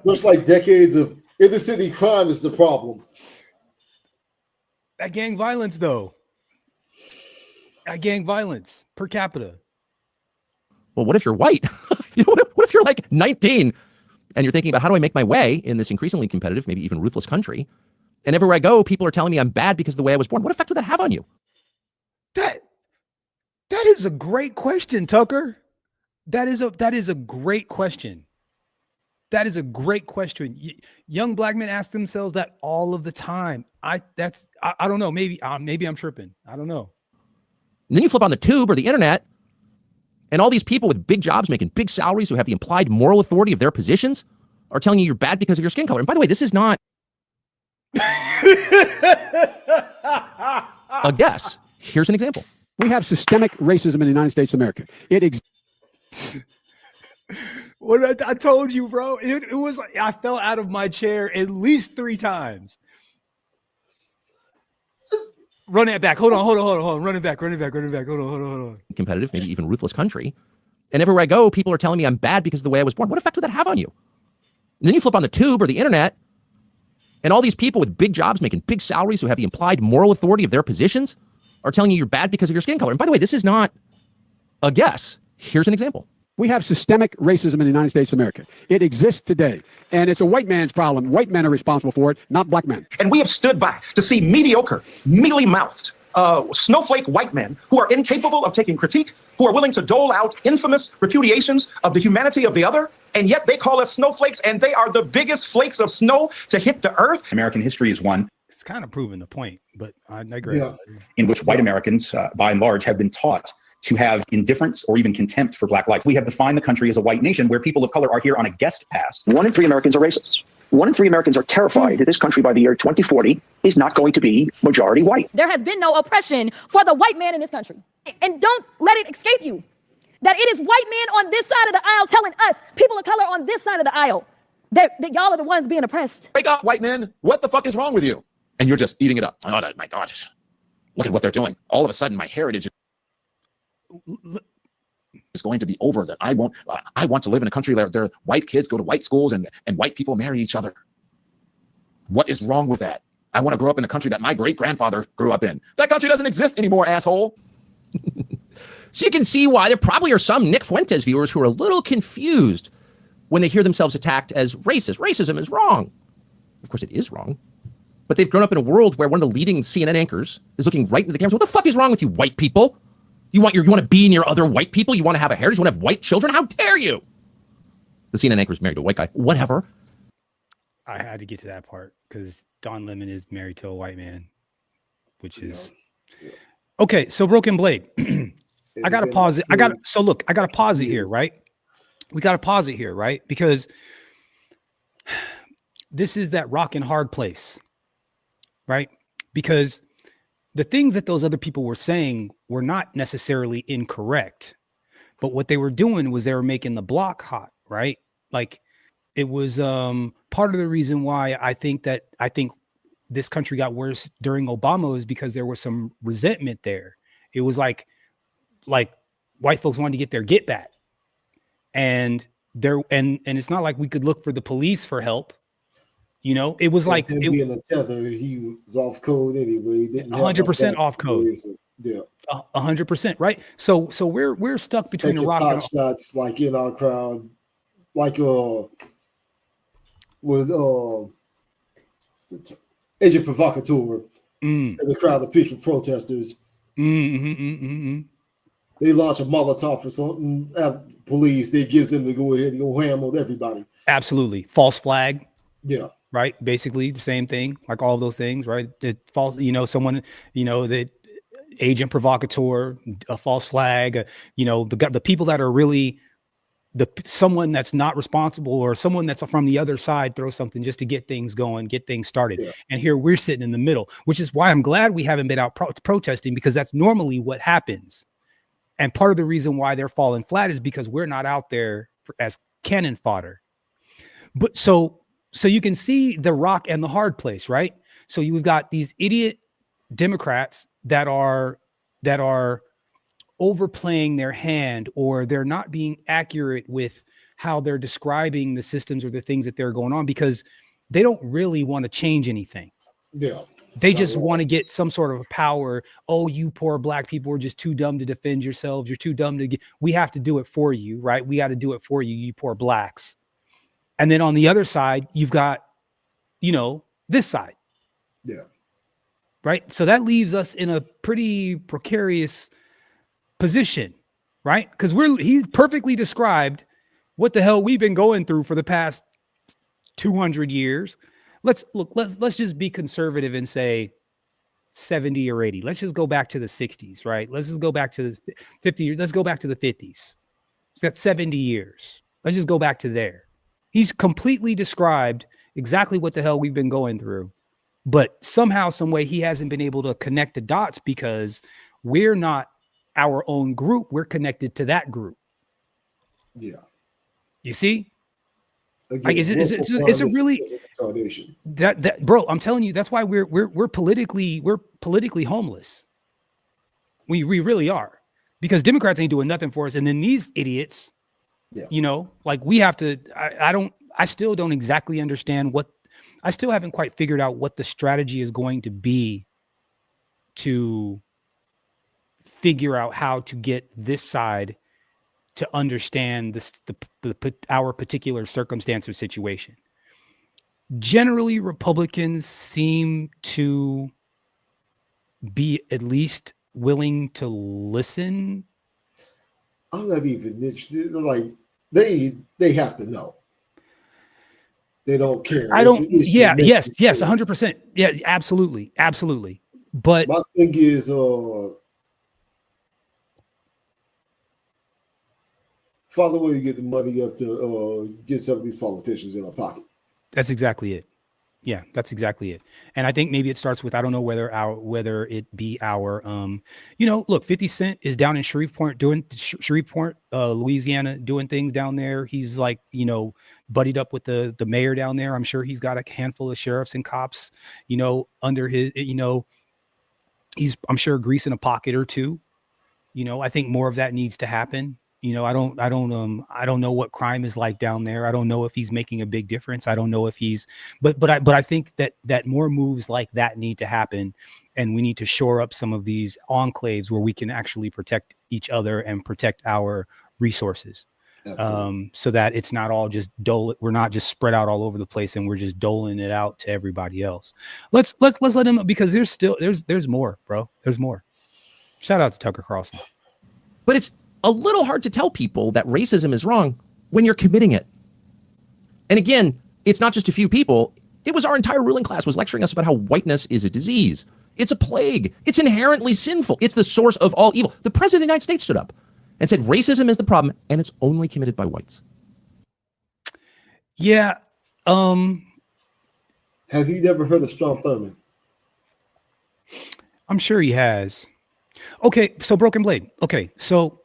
Looks like decades of inner city crime is the problem. That gang violence, though. That gang violence per capita. Well, what if you're white? What if you're like 19 and you're thinking about how do I make my way in this increasingly competitive, maybe even ruthless country? And everywhere I go, people are telling me I'm bad because of the way I was born. What effect would that have on you? That is a great question, Tucker. That is a great question. That is a great question. Young black men ask themselves that all of the time. I don't know. Maybe I'm tripping. I don't know. And then you flip on the tube or the internet, and all these people with big jobs making big salaries who have the implied moral authority of their positions are telling you you're bad because of your skin color. And by the way, this is not a guess. Here's an example. We have systemic racism in the United States of America. It exists. Well, I told you, bro. It was like I fell out of my chair at least 3 times. Run it back. Hold on. Run it back. Hold on. Competitive, maybe even ruthless country. And everywhere I go, people are telling me I'm bad because of the way I was born. What effect would that have on you? And then you flip on the tube or the internet, and all these people with big jobs making big salaries who have the implied moral authority of their positions are telling you you're bad because of your skin color. And by the way, this is not a guess. Here's an example. We have systemic racism in the United States of America. It exists today, and it's a white man's problem. White men are responsible for it, not black men. And we have stood by to see mediocre, mealy-mouthed, snowflake white men who are incapable of taking critique, who are willing to dole out infamous repudiations of the humanity of the other, and yet they call us snowflakes, and they are the biggest flakes of snow to hit the earth. American history is one. It's kind of proving the point, but I agree. Yeah. In which white Americans, by and large, have been taught to have indifference or even contempt for black life. We have defined the country as a white nation where people of color are here on a guest pass. 1 in 3 Americans are racist. 1 in 3 Americans are terrified that this country by the year 2040 is not going to be majority white. There has been no oppression for the white man in this country. And don't let it escape you that it is white men on this side of the aisle telling us, people of color on this side of the aisle, that y'all are the ones being oppressed. Wake up, white men. What the fuck is wrong with you? And you're just eating it up. Oh, my God. Look at what they're doing. All of a sudden, my heritage is going to be over. That I want to live in a country where white kids go to white schools and white people marry each other. What is wrong with that? I want to grow up in a country that my great-grandfather grew up in. That country doesn't exist anymore, asshole. So you can see why there probably are some Nick Fuentes viewers who are a little confused when they hear themselves attacked as racist. Racism is wrong. Of course, it is wrong. But they've grown up in a world where one of the leading CNN anchors is looking right into the camera. What the fuck is wrong with you, white people? You want to be near other white people? You want to have a heritage? You want to have white children? How dare you? The CNN anchor is married to a white guy. Whatever. I had to get to that part because Don Lemon is married to a white man, which is okay. So Broken Blade, I gotta pause it. I gotta pause it here, right? We gotta pause it here, right? Because this is that rock and hard place, right? Because the things that those other people were saying were not necessarily incorrect, but what they were doing was they were making the block hot, right? Like it was part of the reason why I think this country got worse during Obama is because there was some resentment there. It was like white folks wanted to get their get back, and it's not like we could look for the police for help. You know, it was like him being a tether, he was off code anyway. 100% off code. Yeah, 100%, right? So we're stuck between a rock and shots like in our crowd, like with agent provocateur. and the crowd of peaceful protesters. Mm-hmm. They launch a Molotov or something at police. They gives them to go ahead and go ham on everybody. Absolutely. False flag. Yeah. Right. Basically the same thing, like all of those things, right? It false, someone, the agent provocateur, a false flag, the people that are really someone that's not responsible or someone that's from the other side throw something just to get things going, get things started. Yeah. And here we're sitting in the middle, which is why I'm glad we haven't been out protesting, because that's normally what happens. And part of the reason why they're falling flat is because we're not out there as cannon fodder. But so you can see the rock and the hard place, right? So you've got these idiot Democrats that are overplaying their hand, or they're not being accurate with how they're describing the systems or the things that they're going on, because they don't really want to change anything. Yeah. They just want to get some sort of power. Oh, you poor black people are just too dumb to defend yourselves. You're too dumb to get, we have to do it for you, right? We got to do it for you, you poor blacks. And then on the other side, you've got, this side. Yeah. Right. So that leaves us in a pretty precarious position, right? Because he's perfectly described what the hell we've been going through for the past 200 years. Let's just be conservative and say 70 or 80. Let's just go back to the 60s, right? Let's just go back to the 50 years. Let's go back to the 50s. It's got 70 years. Let's just go back to there. He's completely described exactly what the hell we've been going through. But somehow, some way, he hasn't been able to connect the dots because we're not our own group. We're connected to that group. Yeah. You see? Again, like, it's a really that bro, I'm telling you, that's why we're politically homeless. We really are, because Democrats ain't doing nothing for us. And then these idiots, like we have to, I still don't exactly understand I still haven't quite figured out what the strategy is going to be to figure out how to get this side to understand our particular circumstance or situation. Generally, Republicans seem to be at least willing to listen. I'm not even interested. Like they have to know. They don't care. I don't. Yeah. Yes. 100%. Yeah. Absolutely. But my thing is, find a way to get the money up to get some of these politicians in our pocket. That's exactly it. Yeah, that's exactly it. And I think maybe it starts with, I don't know whether it be our, look, 50 Cent is down in Shreveport, Louisiana, doing things down there. He's like, buddied up with the mayor down there. I'm sure he's got a handful of sheriffs and cops, under his, I'm sure greasing a pocket or two. I think more of that needs to happen. I don't know what crime is like down there. I don't know if he's making a big difference. I don't know if he's, but I think that more moves like that need to happen, and we need to shore up some of these enclaves where we can actually protect each other and protect our resources. So that it's not all just we're not just spread out all over the place and we're just doling it out to everybody else. Let's let them know, because there's more, bro. There's more. Shout out to Tucker Carlson. But it's a little hard to tell people that racism is wrong when you're committing it. And again, it's not just a few people. It was our entire ruling class was lecturing us about how whiteness is a disease. It's a plague. It's inherently sinful. It's the source of all evil. The president of the United States stood up and said racism is the problem, and it's only committed by whites. Yeah. Has he never heard of Strom Thurmond? I'm sure he has. Okay, so Broken Blade. Okay, so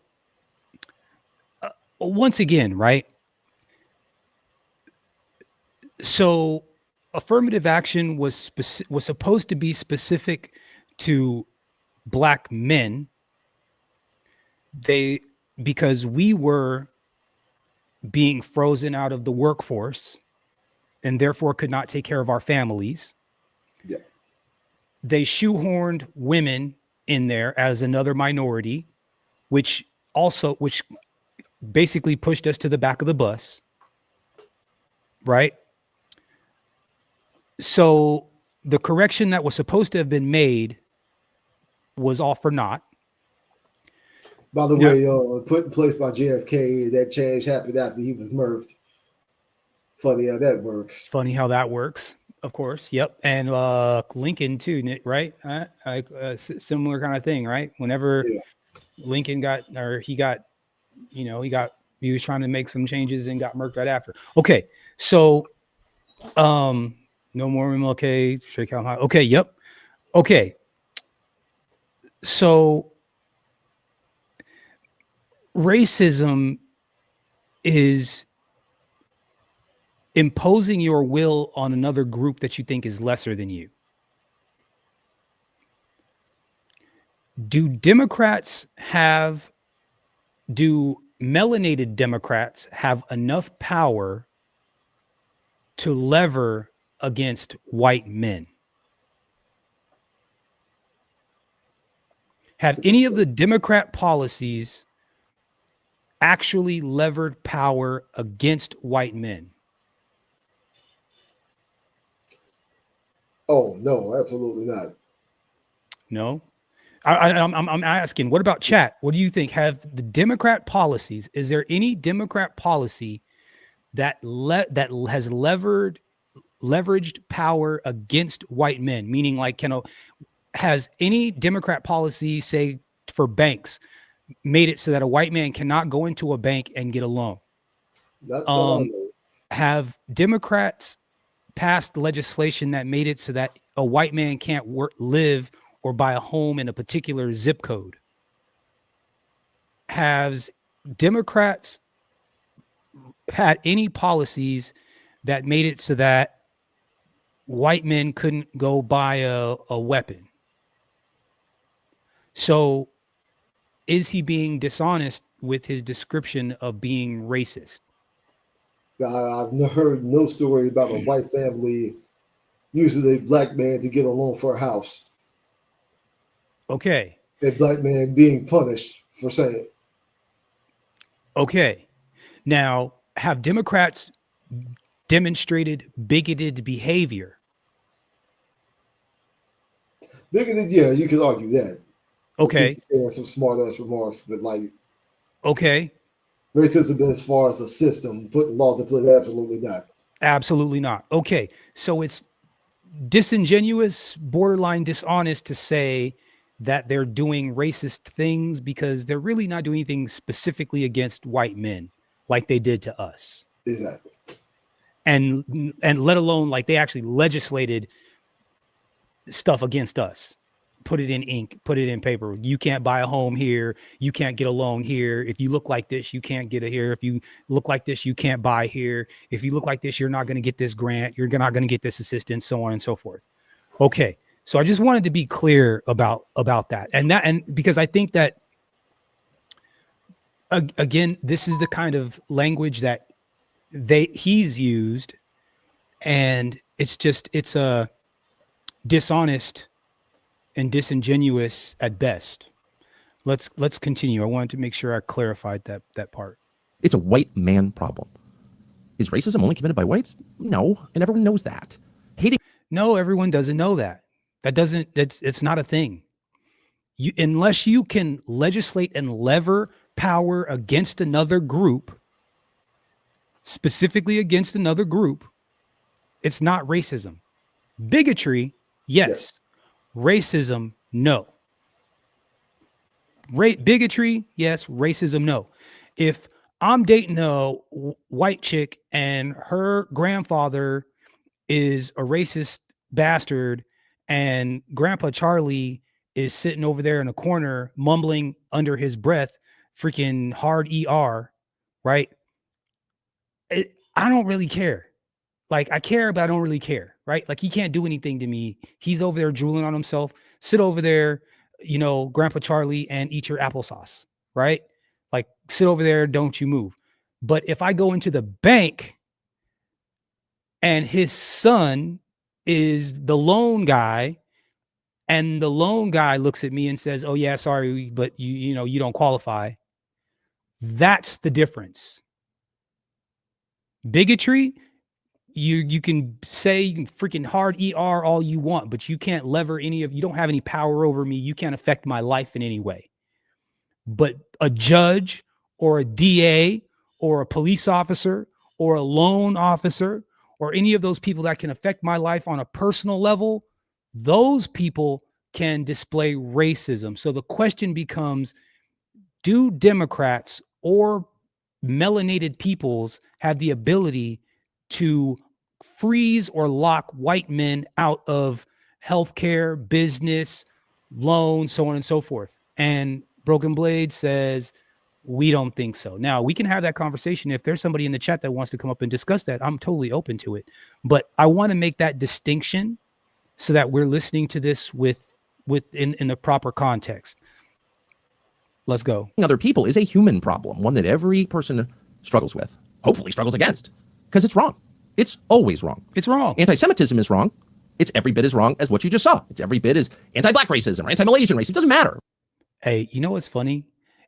once again, right? So affirmative action was supposed to be specific to Black men. Because we were being frozen out of the workforce and therefore could not take care of our families. Yeah. They shoehorned women in there as another minority, which basically pushed us to the back of the bus. Right. So the correction that was supposed to have been made was all for naught. By the way, put in place by JFK, that change happened after he was murked. Funny how that works. Funny how that works, of course. Yep. And Lincoln too, right? Similar kind of thing, right? Whenever Lincoln he was trying to make some changes and got murked right after. Okay. So no more MLK, straight count high. Okay, yep. Okay. So racism is imposing your will on another group that you think is lesser than you. Do melanated Democrats have enough power to lever against white men? Have any of the Democrat policies actually levered power against white men? Oh, no, absolutely not. No. I'm asking, what about chat? What do you think? Have the Democrat policies, is there any Democrat policy that has leveraged power against white men? Meaning, like, has any Democrat policy, say for banks, made it so that a white man cannot go into a bank and get a loan? Have Democrats passed legislation that made it so that a white man can't live or buy a home in a particular zip code? Has Democrats had any policies that made it so that white men couldn't go buy a weapon? So is he being dishonest with his description of being racist? I've heard no story about a white family using a black man to get a loan for a house. Okay. A black man being punished for saying it. Okay. Now, have Democrats demonstrated bigoted behavior? Bigoted, yeah, you could argue that. Okay. Saying some smart ass remarks, but like, okay, racism as far as a system, putting laws in place, absolutely not. Absolutely not. Okay, so it's disingenuous, borderline dishonest to say that they're doing racist things because they're really not doing anything specifically against white men like they did to us. Exactly. And let alone like they actually legislated stuff against us. Put it in ink, put it in paper. You can't buy a home here. You can't get a loan here. If you look like this, you can't get it here. If you look like this, you can't buy here. If you look like this, you're not going to get this grant. You're not going to get this assistance, so on and so forth. Okay. So I just wanted to be clear about that. And because I think that, again, this is the kind of language that he's used, and it's a dishonest and disingenuous at best. Let's continue. I wanted to make sure I clarified that part. It's a white man problem. Is racism only committed by whites? No, and everyone knows that. No, everyone doesn't know that. It's not a thing. Unless you can legislate and lever power against another group, specifically against another group, it's not racism. Bigotry, yes. Racism, no. Bigotry, yes. Racism, no. If I'm dating a white chick and her grandfather is a racist bastard and Grandpa Charlie is sitting over there in a corner mumbling under his breath, freaking hard ER, right? I don't really care. Like, I care, but I don't really care, right? Like, he can't do anything to me. He's over there drooling on himself. Sit over there, Grandpa Charlie, and eat your applesauce, right? Like, sit over there, don't you move. But if I go into the bank and his son is the loan guy, and the loan guy looks at me and says, "Oh yeah, sorry, but you don't qualify." That's the difference. Bigotry, you can say freaking hard ER all you want, but you can't lever you don't have any power over me. You can't affect my life in any way. But a judge or a DA or a police officer or a loan officer or any of those people that can affect my life on a personal level, those people can display racism. So the question becomes, do Democrats or melanated peoples have the ability to freeze or lock white men out of healthcare, business, loans, so on and so forth? And Broken Blade says, we don't think so. Now, we can have that conversation. If there's somebody in the chat that wants to come up and discuss that, I'm totally open to it. But I want to make that distinction so that we're listening to this in the proper context. Let's go. Other people is a human problem, one that every person struggles with, hopefully struggles against, because it's wrong. It's always wrong. It's wrong. Anti-Semitism is wrong. It's every bit as wrong as what you just saw. It's every bit as anti-black racism or anti-Malaysian racism. It doesn't matter. Hey, you know what's funny?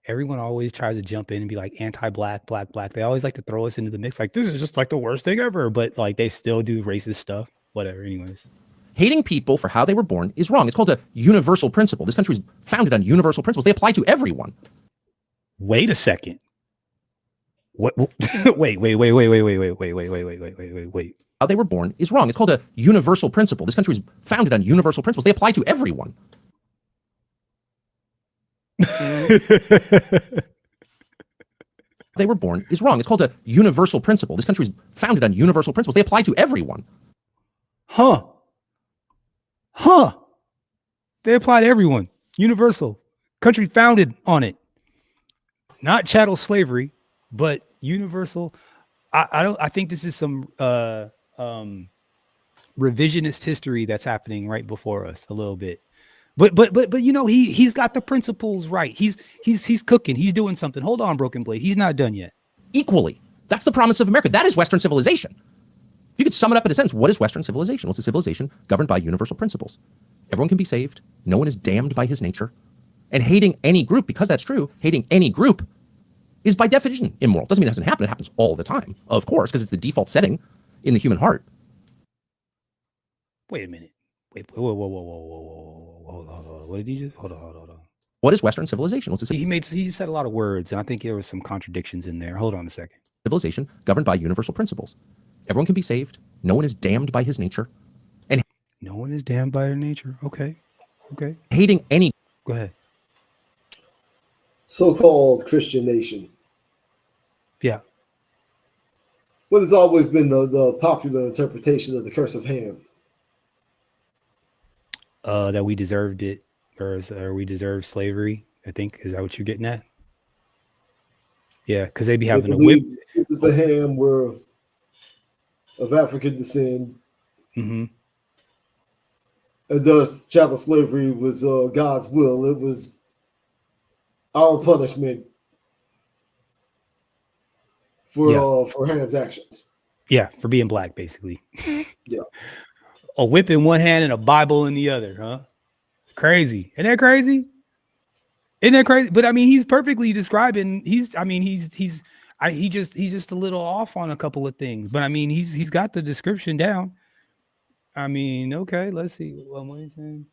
Everyone always tries to jump in and be like anti-black, black. They always like to throw us into the mix. Like, this is just like the worst thing ever. But like, they still do racist stuff. Whatever, anyways. Hating people for how they were born is wrong. It's called a universal principle. This country is founded on universal principles. They apply to everyone. Wait a second. What? Wait. How they were born is wrong. It's called a universal principle. This country is founded on universal principles. They apply to everyone. They were born is wrong. It's called a universal principle. This country is founded on universal principles. They apply to everyone. Huh. They apply to everyone. Universal. Country founded on it. Not chattel slavery, but universal. I think this is some revisionist history that's happening right before us a little bit. But you know, he's got the principles right. He's cooking. He's doing something. Hold on, Broken Blade. He's not done yet. Equally. That's the promise of America. That is Western civilization. You could sum it up in a sentence. What is Western civilization? Well, it's a civilization governed by universal principles. Everyone can be saved. No one is damned by his nature. And hating any group, because that's true, hating any group is by definition immoral. Doesn't mean it doesn't happen. It happens all the time, of course, because it's the default setting in the human heart. Wait a minute. Whoa. Hold on. What did he just? Hold on. What is Western civilization? He said a lot of words, and I think there was some contradictions in there. Hold on a second. Civilization governed by universal principles. Everyone can be saved. No one is damned by his nature. And no one is damned by their nature. Okay. Hating any. Go ahead. So-called Christian nation. Yeah. What has always been the popular interpretation of the curse of Ham? That we deserved it, or we deserved slavery. I think, is that what you're getting at? Yeah, because they be having a whip. Sisters of Ham were of African descent, and thus chattel slavery was God's will. It was our punishment for Ham's actions. Yeah, for being black, basically. Yeah. A whip in one hand and a Bible in the other, huh? Crazy. Isn't that crazy? But I mean, he's perfectly describing. He's just a little off on a couple of things. But I mean, he's got the description down. I mean, okay, let's see what he's saying.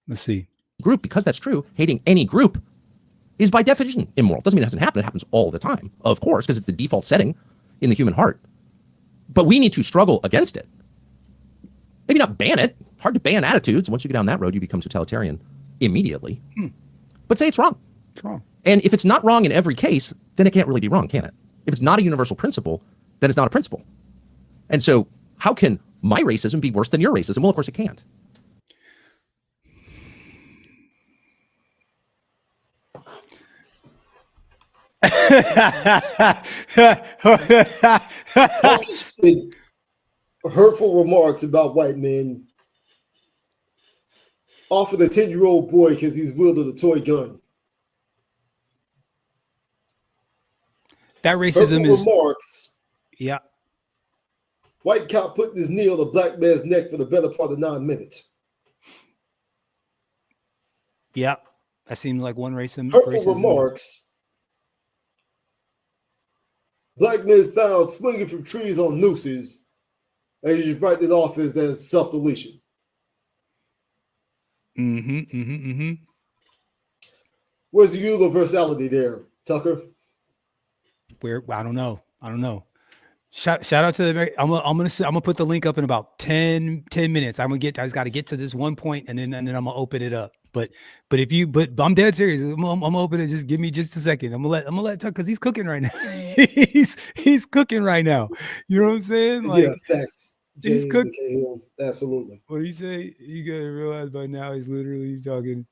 Let's see. Group, because that's true, hating any group is by definition immoral. Doesn't mean it doesn't happen. It happens all the time, of course, because it's the default setting in the human heart. But we need to struggle against it. Maybe not ban it. Hard to ban attitudes. Once you get down that road, you become totalitarian immediately. But say it's wrong. It's wrong. And if it's not wrong in every case, then it can't really be wrong, can it? If it's not a universal principle, then it's not a principle. And so how can my racism be worse than your racism? Well, of course it can't. Hurtful remarks about white men offered a 10-year-old boy because he's wielded a toy gun. That racism is remarks. Yeah. White cop putting his knee on a black man's neck for the better part of 9 minutes. Yeah. That seems like one racism. Hurtful remarks Black men found swinging from trees on nooses, and you just write it off as self-deletion. Where's the universality there, Tucker? Where I don't know. Shout out to the. I'm gonna put the link up in about 10 minutes. I just got to get to this one point, and then I'm gonna open it up. But I'm dead serious. I'm gonna open it. Just give me just a second. I'm gonna let Tucker, because he's cooking right now. he's cooking right now. You know what I'm saying? Like, Yeah, facts. He's cooking. Absolutely. What do you say? You gotta realize by now he's literally talking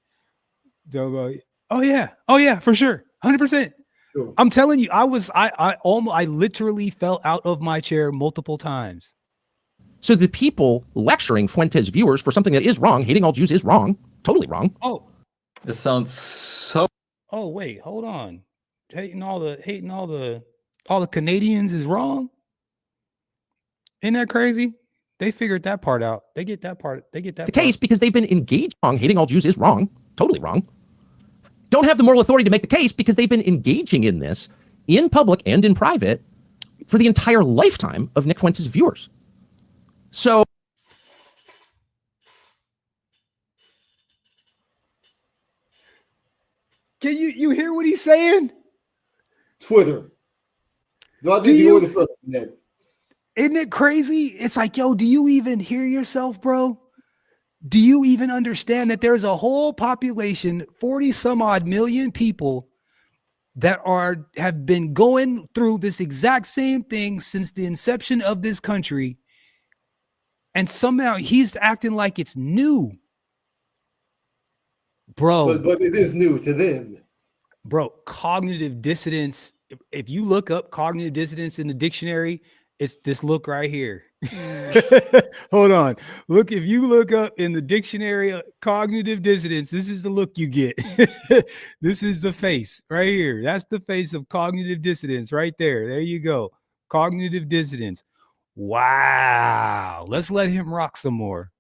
about. Oh yeah, for sure, 100%. Sure. I'm telling you, I literally fell out of my chair multiple times. So the people lecturing Fuentes viewers for something that is wrong, hating all Jews is wrong, totally wrong. Oh, this sounds so. Oh wait, hold on. Hating all the Canadians is wrong. Isn't that crazy? They figured that part out. They get that part. The case because they've been engaged wrong. Hating all Jews is wrong, totally wrong. Don't have the moral authority to make the case because they've been engaging in this in public and in private for the entire lifetime of Nick Fuentes' viewers. So can you hear what he's saying? Twitter. Isn't it crazy? It's like, yo, do you even hear yourself, bro? Do you even understand that there's a whole population, 40 some odd million people that have been going through this exact same thing since the inception of this country, and somehow he's acting like it's new, bro. But it is new to them, bro. Cognitive dissonance. If you look up cognitive dissonance in the dictionary, it's this look right here. Hold on. Look, if you look up in the dictionary cognitive dissonance, this is the look you get. This is the face right here. That's the face of cognitive dissonance right there. There you go. Cognitive dissonance. Wow. Let's let him rock some more.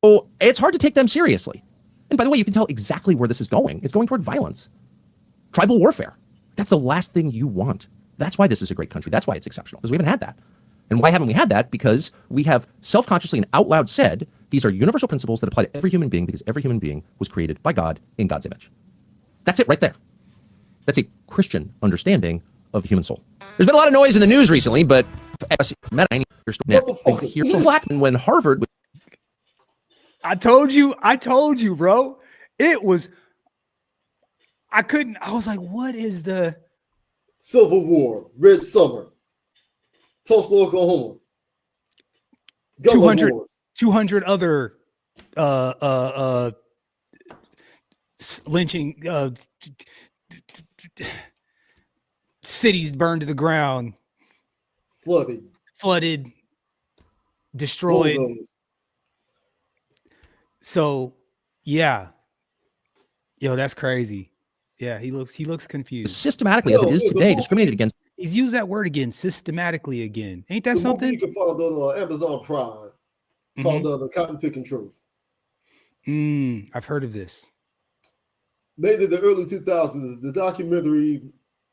Oh, it's hard to take them seriously. And by the way, you can tell exactly where this is going. It's going toward violence, tribal warfare. That's the last thing you want. That's why this is a great country. That's why it's exceptional, because we haven't had that. And why haven't we had that? Because we have self-consciously and out loud said, these are universal principles that apply to every human being because every human being was created by God in God's image. That's it right there. That's a Christian understanding of the human soul. There's been a lot of noise in the news recently, but here's Blackman when Harvard. I told you, bro. It was, I was like, what is the Civil War, Red Summer, Tulsa, Oklahoma, 200 other lynching cities burned to the ground, flooded, destroyed. So yeah, yo, that's crazy. Yeah, he looks confused. Systematically, as it is today, discriminated against. He's used that word again, systematically again. Ain't that something? You can find on Amazon Prime called The Cotton Picking Truth. I've heard of this. Made in the early 2000s, the documentary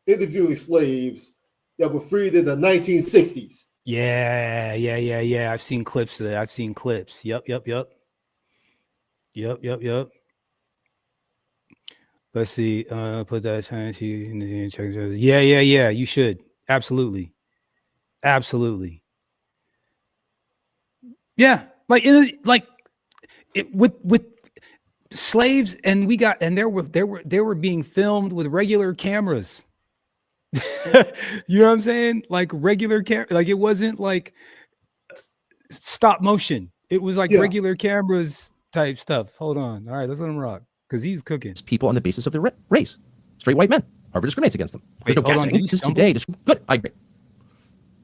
interviewing slaves that were freed in the 1960s. Yeah. I've seen clips of that. I've seen clips. Yep. Let's see. Put that time in the check. Yeah. You should. Absolutely. Yeah. With slaves, and they were being filmed with regular cameras. You know what I'm saying? Like regular camera. Like it wasn't like stop motion. It was like regular cameras type stuff. Hold on. All right, let's let him rock. Because he's cooking. People on the basis of their race. Straight white men. Harvard discriminates against them. There's no guessing. Because today, good, I agree.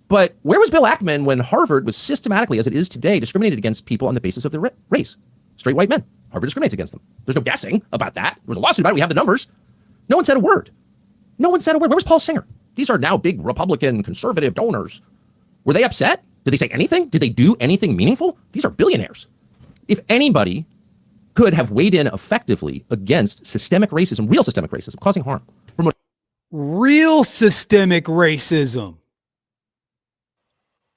But where was Bill Ackman when Harvard was systematically, as it is today, discriminated against people on the basis of their race? Straight white men. Harvard discriminates against them. There's no guessing about that. There was a lawsuit about it. We have the numbers. No one said a word. Where was Paul Singer? These are now big Republican conservative donors. Were they upset? Did they say anything? Did they do anything meaningful? These are billionaires. If anybody could have weighed in effectively against systemic racism, real systemic racism, causing harm. real systemic racism.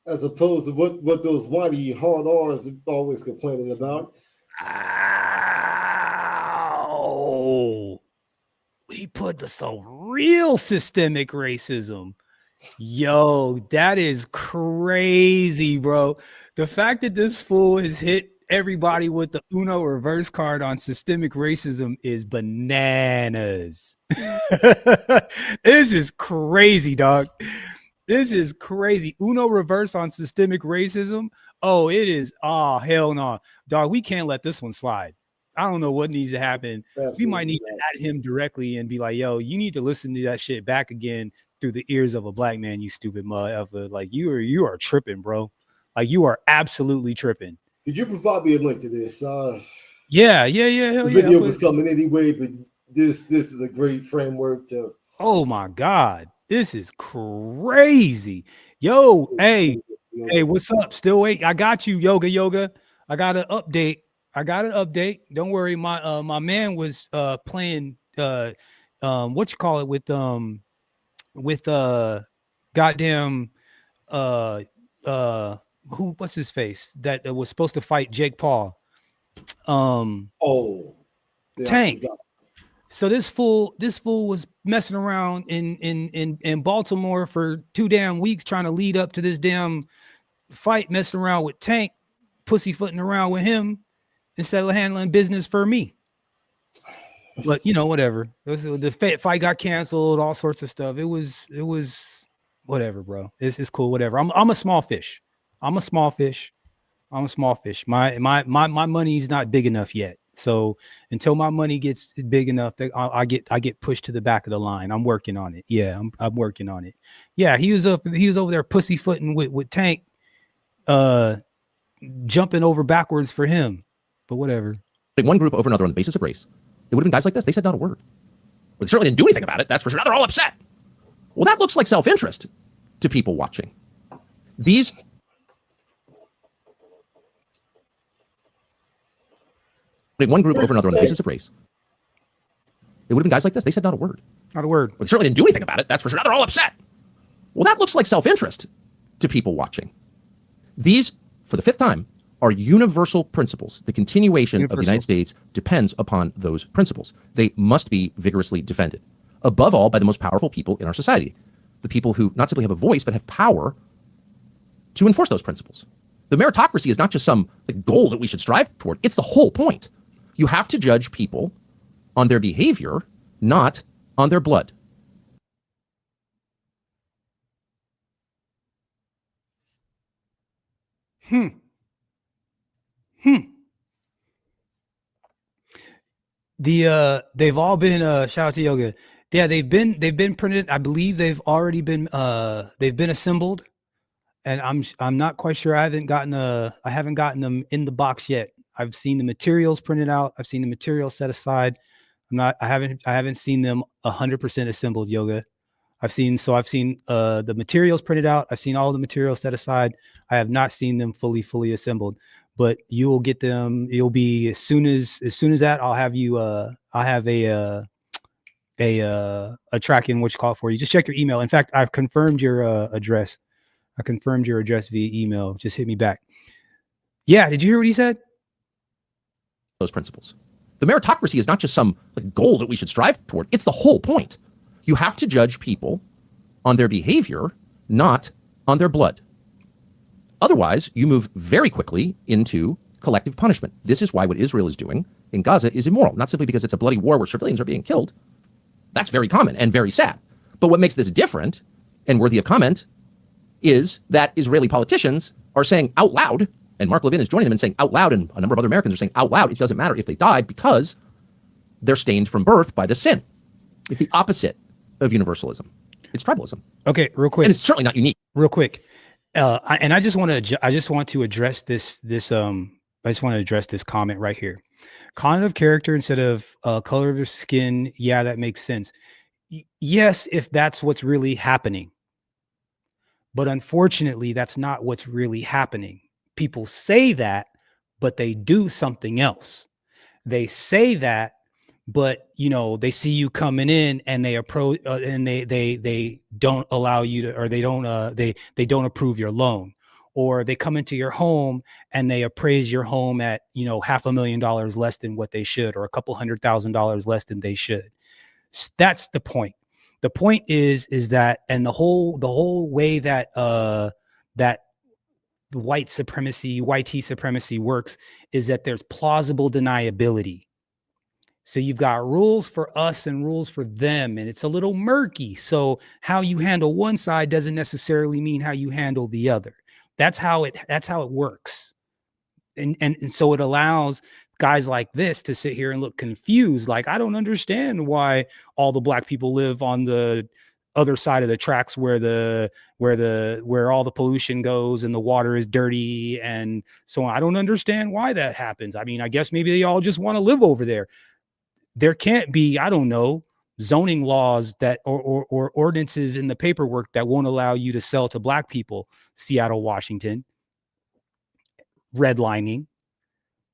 As opposed to what those whitey hard R's are always complaining about. Oh, he put some real systemic racism. Yo, that is crazy, bro. The fact that this fool has hit everybody with the Uno reverse card on systemic racism is bananas. This is crazy, dog. This is crazy. Uno reverse on systemic racism. Oh, it is. Oh, hell no. Dog, we can't let this one slide. I don't know what needs to happen. Absolutely We might need to add him directly and be like, yo, you need to listen to that shit back again through the ears of a black man, you stupid motherfucker. Like you are tripping, bro. Like you are absolutely tripping. Could you provide me a link to this? Yeah. Hell the yeah. video was coming anyway, but this is a great framework to. Oh my God. This is crazy. Yo, hey, what's up? Still wait. I got you, yoga. I got an update. Don't worry. My man was playing what you call it with goddamn what's his face that was supposed to fight Jake Paul. Tank. So this fool was messing around in Baltimore for 2 damn weeks trying to lead up to this damn fight, messing around with Tank, pussyfooting around with him instead of handling business for me. But you know, whatever. The fight got canceled, all sorts of stuff. It was whatever, bro. It's cool, whatever. I'm a small fish. My money's not big enough yet. So until my money gets big enough, I get pushed to the back of the line. I'm working on it. Yeah, I'm working on it. Yeah, he was over there pussyfooting with Tank, jumping over backwards for him. But whatever. One group over another on the basis of race. It would have been guys like this. They said not a word. Well, they certainly didn't do anything about it. That's for sure. Now they're all upset. Well, that looks like self-interest to people watching. These. One group over another on the basis of race. It would have been guys like this. They said not a word. Not a word. Well, they certainly didn't do anything about it. That's for sure. Now they're all upset. Well, that looks like self-interest to people watching. These, for the 5th time, are universal principles. The continuation of the United States depends upon those principles. They must be vigorously defended, above all by the most powerful people in our society, the people who not simply have a voice, but have power to enforce those principles. The meritocracy is not just some goal that we should strive toward. It's the whole point. You have to judge people on their behavior, not on their blood. They've all been shout out to Yoga. Yeah, they've been printed. I believe they've already been assembled, and I'm not quite sure. I haven't gotten them in the box yet. I've seen the materials printed out. I've seen the materials set aside. I haven't seen them 100% assembled, Yoga. I've seen the materials printed out. I've seen all the materials set aside. I have not seen them fully assembled, but you will get them. It'll be as soon as that I'll have you. I have a tracking which call for you. Just check your email. In fact, I've confirmed your address. I confirmed your address via email. Just hit me back. Yeah. Did you hear what he said? Those principles. The meritocracy is not just some goal that we should strive toward. It's the whole point. You have to judge people on their behavior, not on their blood. Otherwise, you move very quickly into collective punishment. This is why what Israel is doing in Gaza is immoral, not simply because it's a bloody war where civilians are being killed. That's very common and very sad. But what makes this different and worthy of comment is that Israeli politicians are saying out loud, and Mark Levin is joining them and saying out loud, and a number of other Americans are saying out loud, it doesn't matter if they die because they're stained from birth by the sin. It's the opposite of universalism. It's tribalism. Okay, real quick. And it's certainly not unique. Real quick. I just want to address this comment right here. Content of character instead of color of their skin. Yeah, that makes sense. Yes, if that's what's really happening. But unfortunately, that's not what's really happening. People say that, but they do something else. They say that, but they see you coming in and they approach and they don't allow you to, or they don't approve your loan, or they come into your home and they appraise your home at $500,000 less than what they should, or $200,000 less than they should. That's the point. The point is that, and the whole way that that white supremacy works is that there's plausible deniability. So you've got rules for us and rules for them, and it's a little murky. So how you handle one side doesn't necessarily mean how you handle the other. That's how it works. And so it allows guys like this to sit here and look confused. Like, I don't understand why all the black people live on the other side of the tracks where all the pollution goes and the water is dirty and so on. I don't understand why that happens. I mean, I guess maybe they all just want to live over there. There can't be, I don't know, zoning laws that or ordinances in the paperwork that won't allow you to sell to black people. Seattle, Washington. Redlining.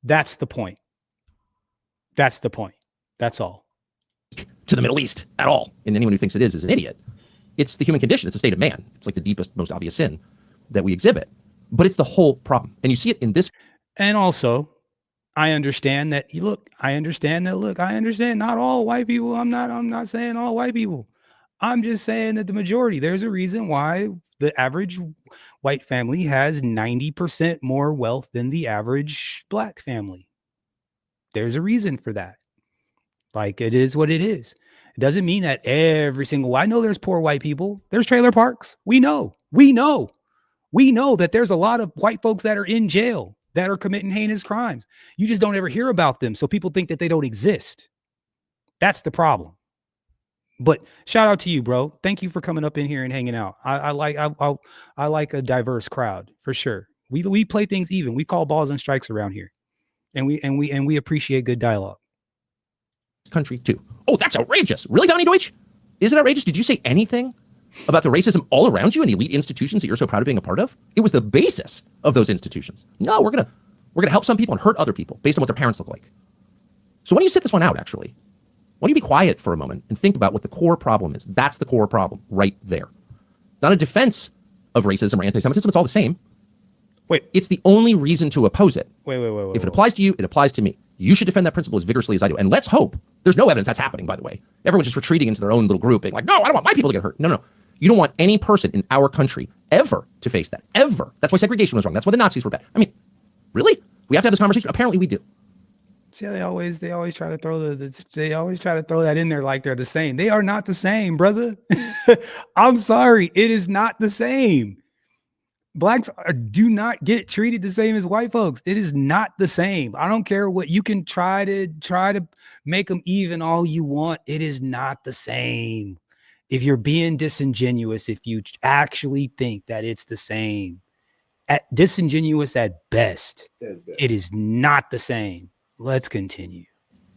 That's the point. That's the point. That's all. To the Middle East at all. And anyone who thinks it is an idiot. It's the human condition. It's the state of man. It's like the deepest, most obvious sin that we exhibit. But it's the whole problem. And you see it in this. And also, I understand that I understand not all white people. I'm not saying all white people. I'm just saying that the majority, there's a reason why the average white family has 90% more wealth than the average black family. There's a reason for that. Like, it is what it is. It doesn't mean that every single, I know there's poor white people. There's trailer parks. We know that there's a lot of white folks that are in jail that are committing heinous crimes. You just don't ever hear about them. So people think that they don't exist. That's the problem. But shout out to you, bro. Thank you for coming up in here and hanging out. I like a diverse crowd for sure. We play things even. We call balls and strikes around here, and we appreciate good dialogue. Country too. Oh, that's outrageous. Really, Donnie Deutsch? Is it outrageous? Did you say anything about the racism all around you and the elite institutions that you're so proud of being a part of? It was the basis of those institutions. No, we're gonna help some people and hurt other people based on what their parents look like. So why don't you sit this one out, actually? Why don't you be quiet for a moment and think about what the core problem is? That's the core problem right there. Not a defense of racism or anti-Semitism. It's all the same. Wait. It's the only reason to oppose it. Wait. If it applies to you, it applies to me. You should defend that principle as vigorously as I do. And let's hope. There's no evidence that's happening, by the way. Everyone's just retreating into their own little group, being like, no, I don't want my people to get hurt. No. You don't want any person in our country ever to face that. Ever. That's why segregation was wrong. That's why the Nazis were bad. I mean, really? We have to have this conversation? Apparently we do. See, they always try to throw that in there like they're the same. They are not the same, brother. I'm sorry. It is not the same. Blacks do not get treated the same as white folks. It is not the same. I don't care what you can try to make them even all you want. It is not the same. If you're being disingenuous, if you actually think that it's the same, disingenuous at best, it is not the same. Let's continue.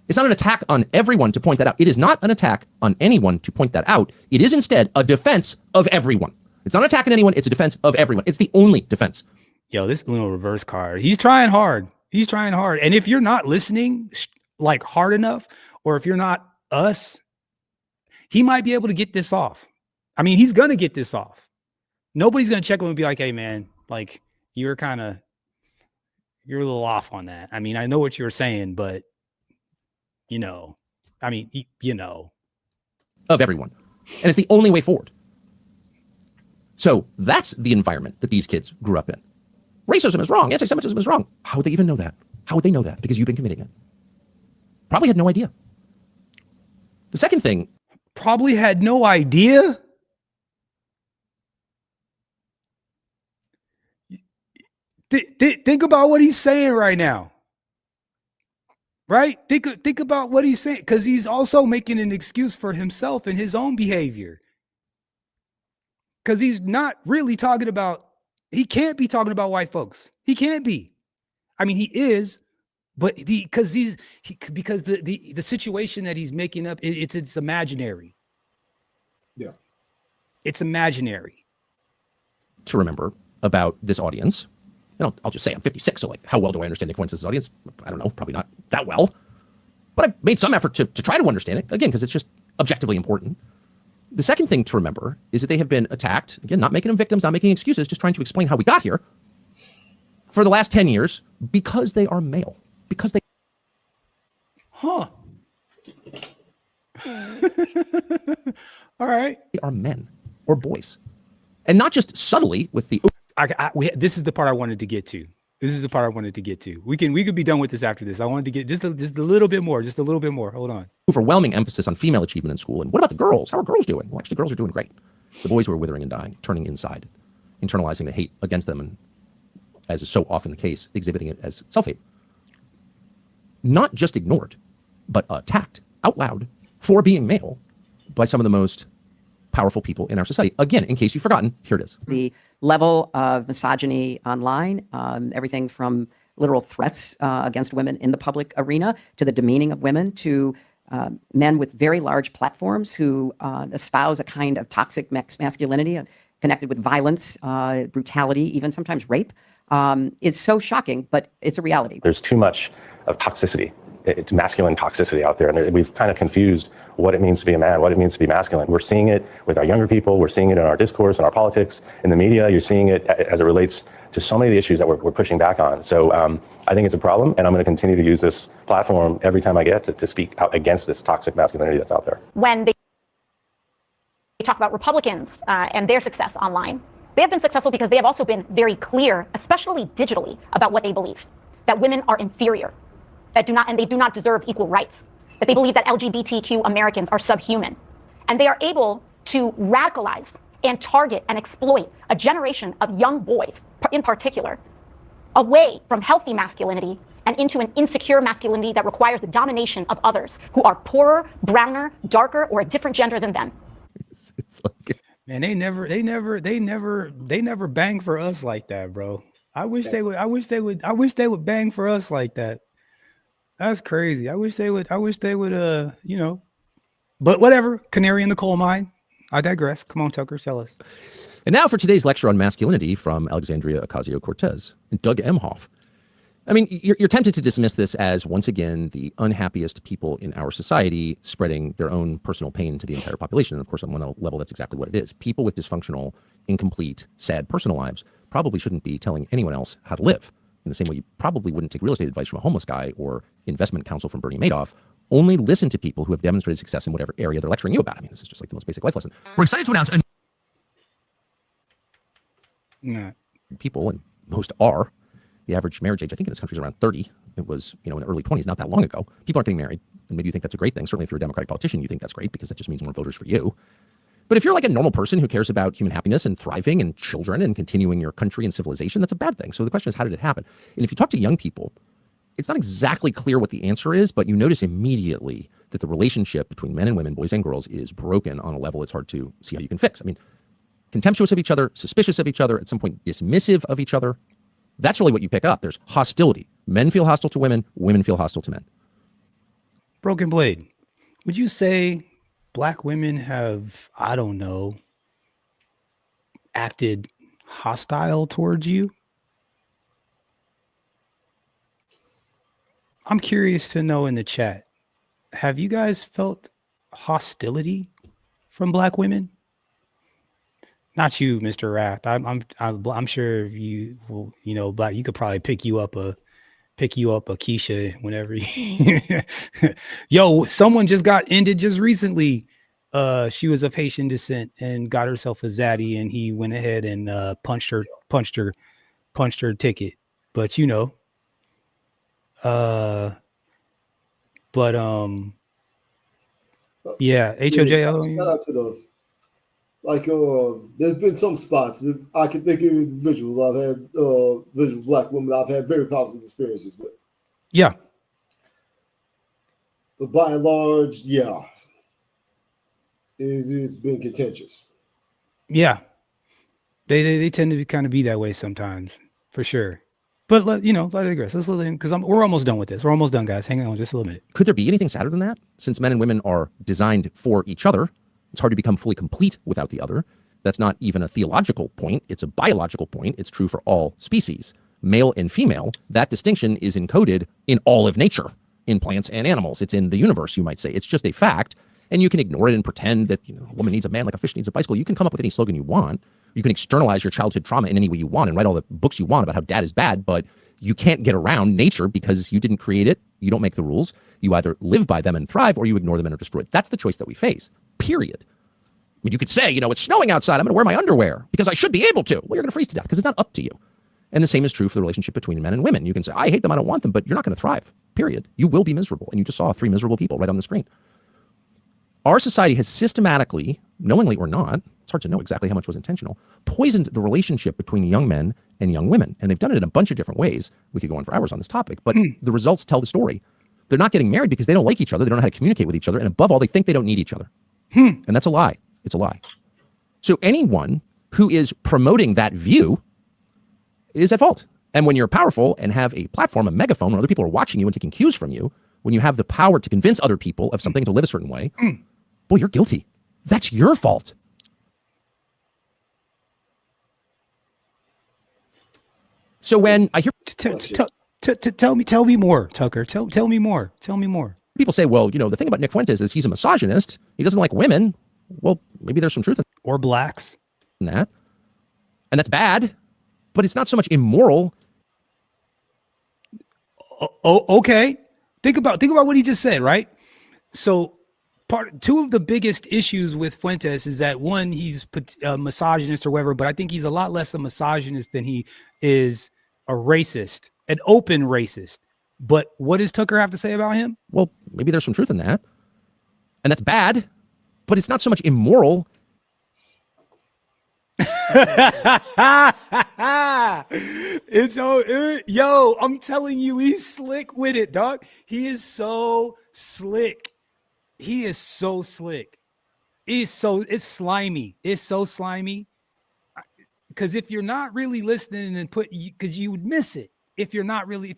It's not an attack on everyone to point that out. It is not an attack on anyone to point that out. It is instead a defense of everyone. It's not attacking anyone. It's a defense of everyone. It's the only defense. Yo, this Uno reverse card. He's trying hard. And if you're not listening like hard enough, or if you're not us, he might be able to get this off. I mean, he's going to get this off. Nobody's going to check him and be like, hey, man, like you're a little off on that. I mean, I know what you were saying, but of everyone. And it's the only way forward. So that's the environment that these kids grew up in. Racism is wrong. Anti-Semitism is wrong. How would they even know that? How would they know that? Because you've been committing it. Probably had no idea. The second thing. Probably had no idea? Think about what he's saying right now. Right? Think about what he's saying, because he's also making an excuse for himself and his own behavior. Because he's not really he can't be talking about white folks. He can't be. I mean, he is, but because the situation that he's making up, it's imaginary. Yeah. It's imaginary. To remember about this audience, I'll just say I'm 56, so like, how well do I understand Nick Fuentes' audience? I don't know, probably not that well. But I've made some effort to try to understand it, again, because it's just objectively important. The second thing to remember is that they have been attacked, again, not making them victims, not making excuses, just trying to explain how we got here, for the last 10 years, because they are male. Because they... Huh. All right. They are men or boys. And not just subtly with the... This is the part I wanted to get to. We could be done with this after this. I wanted to get just a little bit more, Hold on. Overwhelming emphasis on female achievement in school. And what about the girls? How are girls doing? Well, actually, girls are doing great. The boys who are withering and dying, turning inside, internalizing the hate against them, and as is so often the case, exhibiting it as self-hate. Not just ignored, but attacked out loud for being male by some of the most powerful people in our society. Again, in case you've forgotten, here it is. The level of misogyny online, everything from literal threats against women in the public arena to the demeaning of women to men with very large platforms who espouse a kind of toxic masculinity connected with violence, brutality, even sometimes rape, is so shocking, but it's a reality. There's too much of toxicity. It's masculine toxicity out there. And we've kind of confused what it means to be a man, what it means to be masculine. We're seeing it with our younger people. We're seeing it in our discourse, in our politics, in the media. You're seeing it as it relates to so many of the issues that we're pushing back on. So I think it's a problem, and I'm going to continue to use this platform every time I get to speak out against this toxic masculinity that's out there. When they talk about Republicans and their success online, they have been successful because they have also been very clear, especially digitally, about what they believe, that women are inferior, that they do not deserve equal rights, that they believe that LGBTQ Americans are subhuman. And they are able to radicalize and target and exploit a generation of young boys, in particular, away from healthy masculinity and into an insecure masculinity that requires the domination of others who are poorer, browner, darker, or a different gender than them. It's like... Man, they never bang for us like that, bro. I wish they would bang for us like that. That's crazy. I wish they would, but whatever. Canary in the coal mine. I digress. Come on, Tucker, tell us. And now for today's lecture on masculinity from Alexandria Ocasio-Cortez and Doug Emhoff. I mean, you're tempted to dismiss this as, once again, the unhappiest people in our society spreading their own personal pain to the entire population. And of course, on one level, that's exactly what it is. People with dysfunctional, incomplete, sad personal lives probably shouldn't be telling anyone else how to live. In the same way you probably wouldn't take real estate advice from a homeless guy or investment counsel from Bernie Madoff. Only listen to people who have demonstrated success in whatever area they're lecturing you about. I mean, this is just like the most basic life lesson. We're excited to announce people, and most are, the average marriage age, I think in this country is around 30. It was, in the early 20s, not that long ago. People aren't getting married. And maybe you think that's a great thing. Certainly if you're a Democratic politician, you think that's great because that just means more voters for you. But if you're like a normal person who cares about human happiness and thriving and children and continuing your country and civilization, that's a bad thing. So the question is, how did it happen? And if you talk to young people, it's not exactly clear what the answer is, but you notice immediately that the relationship between men and women, boys and girls, is broken on a level it's hard to see how you can fix. I mean, contemptuous of each other, suspicious of each other, at some point dismissive of each other. That's really what you pick up. There's hostility. Men feel hostile to women. Women feel hostile to men. Broken Blade, would you say Black women have, I don't know, acted hostile towards you? I'm curious to know in the chat, have you guys felt hostility from Black women? Not you, Mr. Rath. I'm sure you will, Black, you could probably pick you up a Keisha whenever yo, someone just got ended just recently. She was of Haitian descent and got herself a zaddy, and he went ahead and punched her ticket. But yeah, HOJ. Shout out to them. Like, there's been some spots that I can think of individuals I've had, visual Black women I've had very positive experiences with. Yeah. But by and large, yeah, it's been contentious. Yeah. They tend to kind of be that way sometimes, for sure. But let digress. Let's let in, because we're almost done with this. We're almost done, guys. Hang on just a little minute. Could there be anything sadder than that? Since men and women are designed for each other, it's hard to become fully complete without the other. That's not even a theological point. It's a biological point. It's true for all species. Male and female, that distinction is encoded in all of nature. in plants and animals. It's in the universe, you might say. It's just a fact. And you can ignore it and pretend that, you know, a woman needs a man like a fish needs a bicycle. You can come up with any slogan you want. You can externalize your childhood trauma in any way you want and write all the books you want about how dad is bad, but you can't get around nature because you didn't create it. You don't make the rules. You either live by them and thrive, or you ignore them and are destroyed. That's the choice that we face, period. I mean, you could say, you know, it's snowing outside. I'm going to wear my underwear because I should be able to. Well, you're going to freeze to death because it's not up to you. And the same is true for the relationship between men and women. You can say, I hate them, I don't want them, but you're not going to thrive, period. You will be miserable. And you just saw 3 miserable people right on the screen. Our society has systematically, knowingly or not, it's hard to know exactly how much was intentional, poisoned the relationship between young men and young women. And they've done it in a bunch of different ways. We could go on for hours on this topic, but the results tell the story. They're not getting married because they don't like each other. They don't know how to communicate with each other. And above all, they think they don't need each other. And that's a lie. It's a lie. So anyone who is promoting that view is at fault. And when you're powerful and have a platform, a megaphone, where other people are watching you and taking cues from you, when you have the power to convince other people of something to live a certain way, boy, you're guilty. That's your fault. So when I hear tell me more, Tucker. Tell me more. Tell me more. People say, well, you know, the thing about Nick Fuentes is he's a misogynist. He doesn't like women. Well, maybe there's some truth in or blacks in that. And that's bad, but it's not so much immoral. Okay. Think about what he just said, right? So two of the biggest issues with Fuentes is that one, he's a misogynist or whatever, but I think he's a lot less a misogynist than he is a racist, an open racist. But what does Tucker have to say about him? Well, maybe there's some truth in that. And that's bad, but it's not so much immoral. It's yo, I'm telling you, he's slick with it, dog. He is so slick. He is so slick. It's slimy. It's so slimy. Because if you're not really listening and because you would miss it. If you're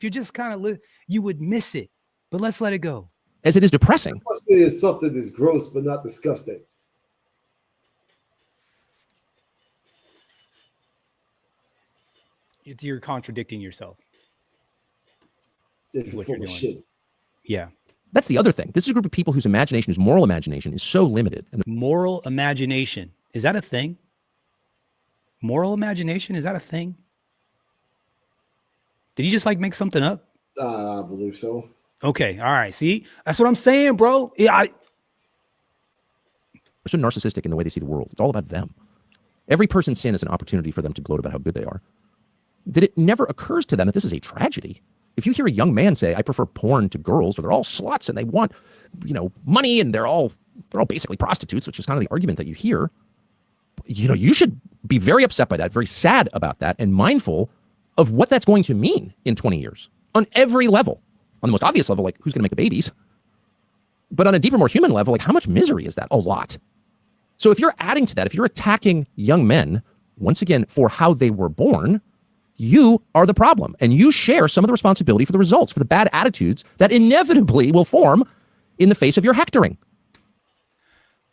just kind of you would miss it. But let's let it go. As it is depressing. Let's say it's something that's gross but not disgusting. You're contradicting yourself. If you're full of shit. Yeah. That's the other thing. This is a group of people whose imagination, whose moral imagination is so limited. And moral imagination. Is that a thing? Moral imagination, is that a thing? Did he just like make something up? I believe so. Okay. All right. See, that's what I'm saying, bro. Yeah. They're so narcissistic in the way they see the world. It's all about them. Every person's sin is an opportunity for them to gloat about how good they are. That it never occurs to them that this is a tragedy. If you hear a young man say, I prefer porn to girls, or they're all sluts and they want, you know, money and they're all basically prostitutes, which is kind of the argument that you hear, you know, you should be very upset by that, very sad about that, and mindful of what that's going to mean in 20 years on every level. On the most obvious level, like who's going to make the babies? But on a deeper, more human level, like how much misery is that? A lot. So if you're adding to that, if you're attacking young men, once again, for how they were born, you are the problem. And you share some of the responsibility for the results, for the bad attitudes that inevitably will form in the face of your hectoring.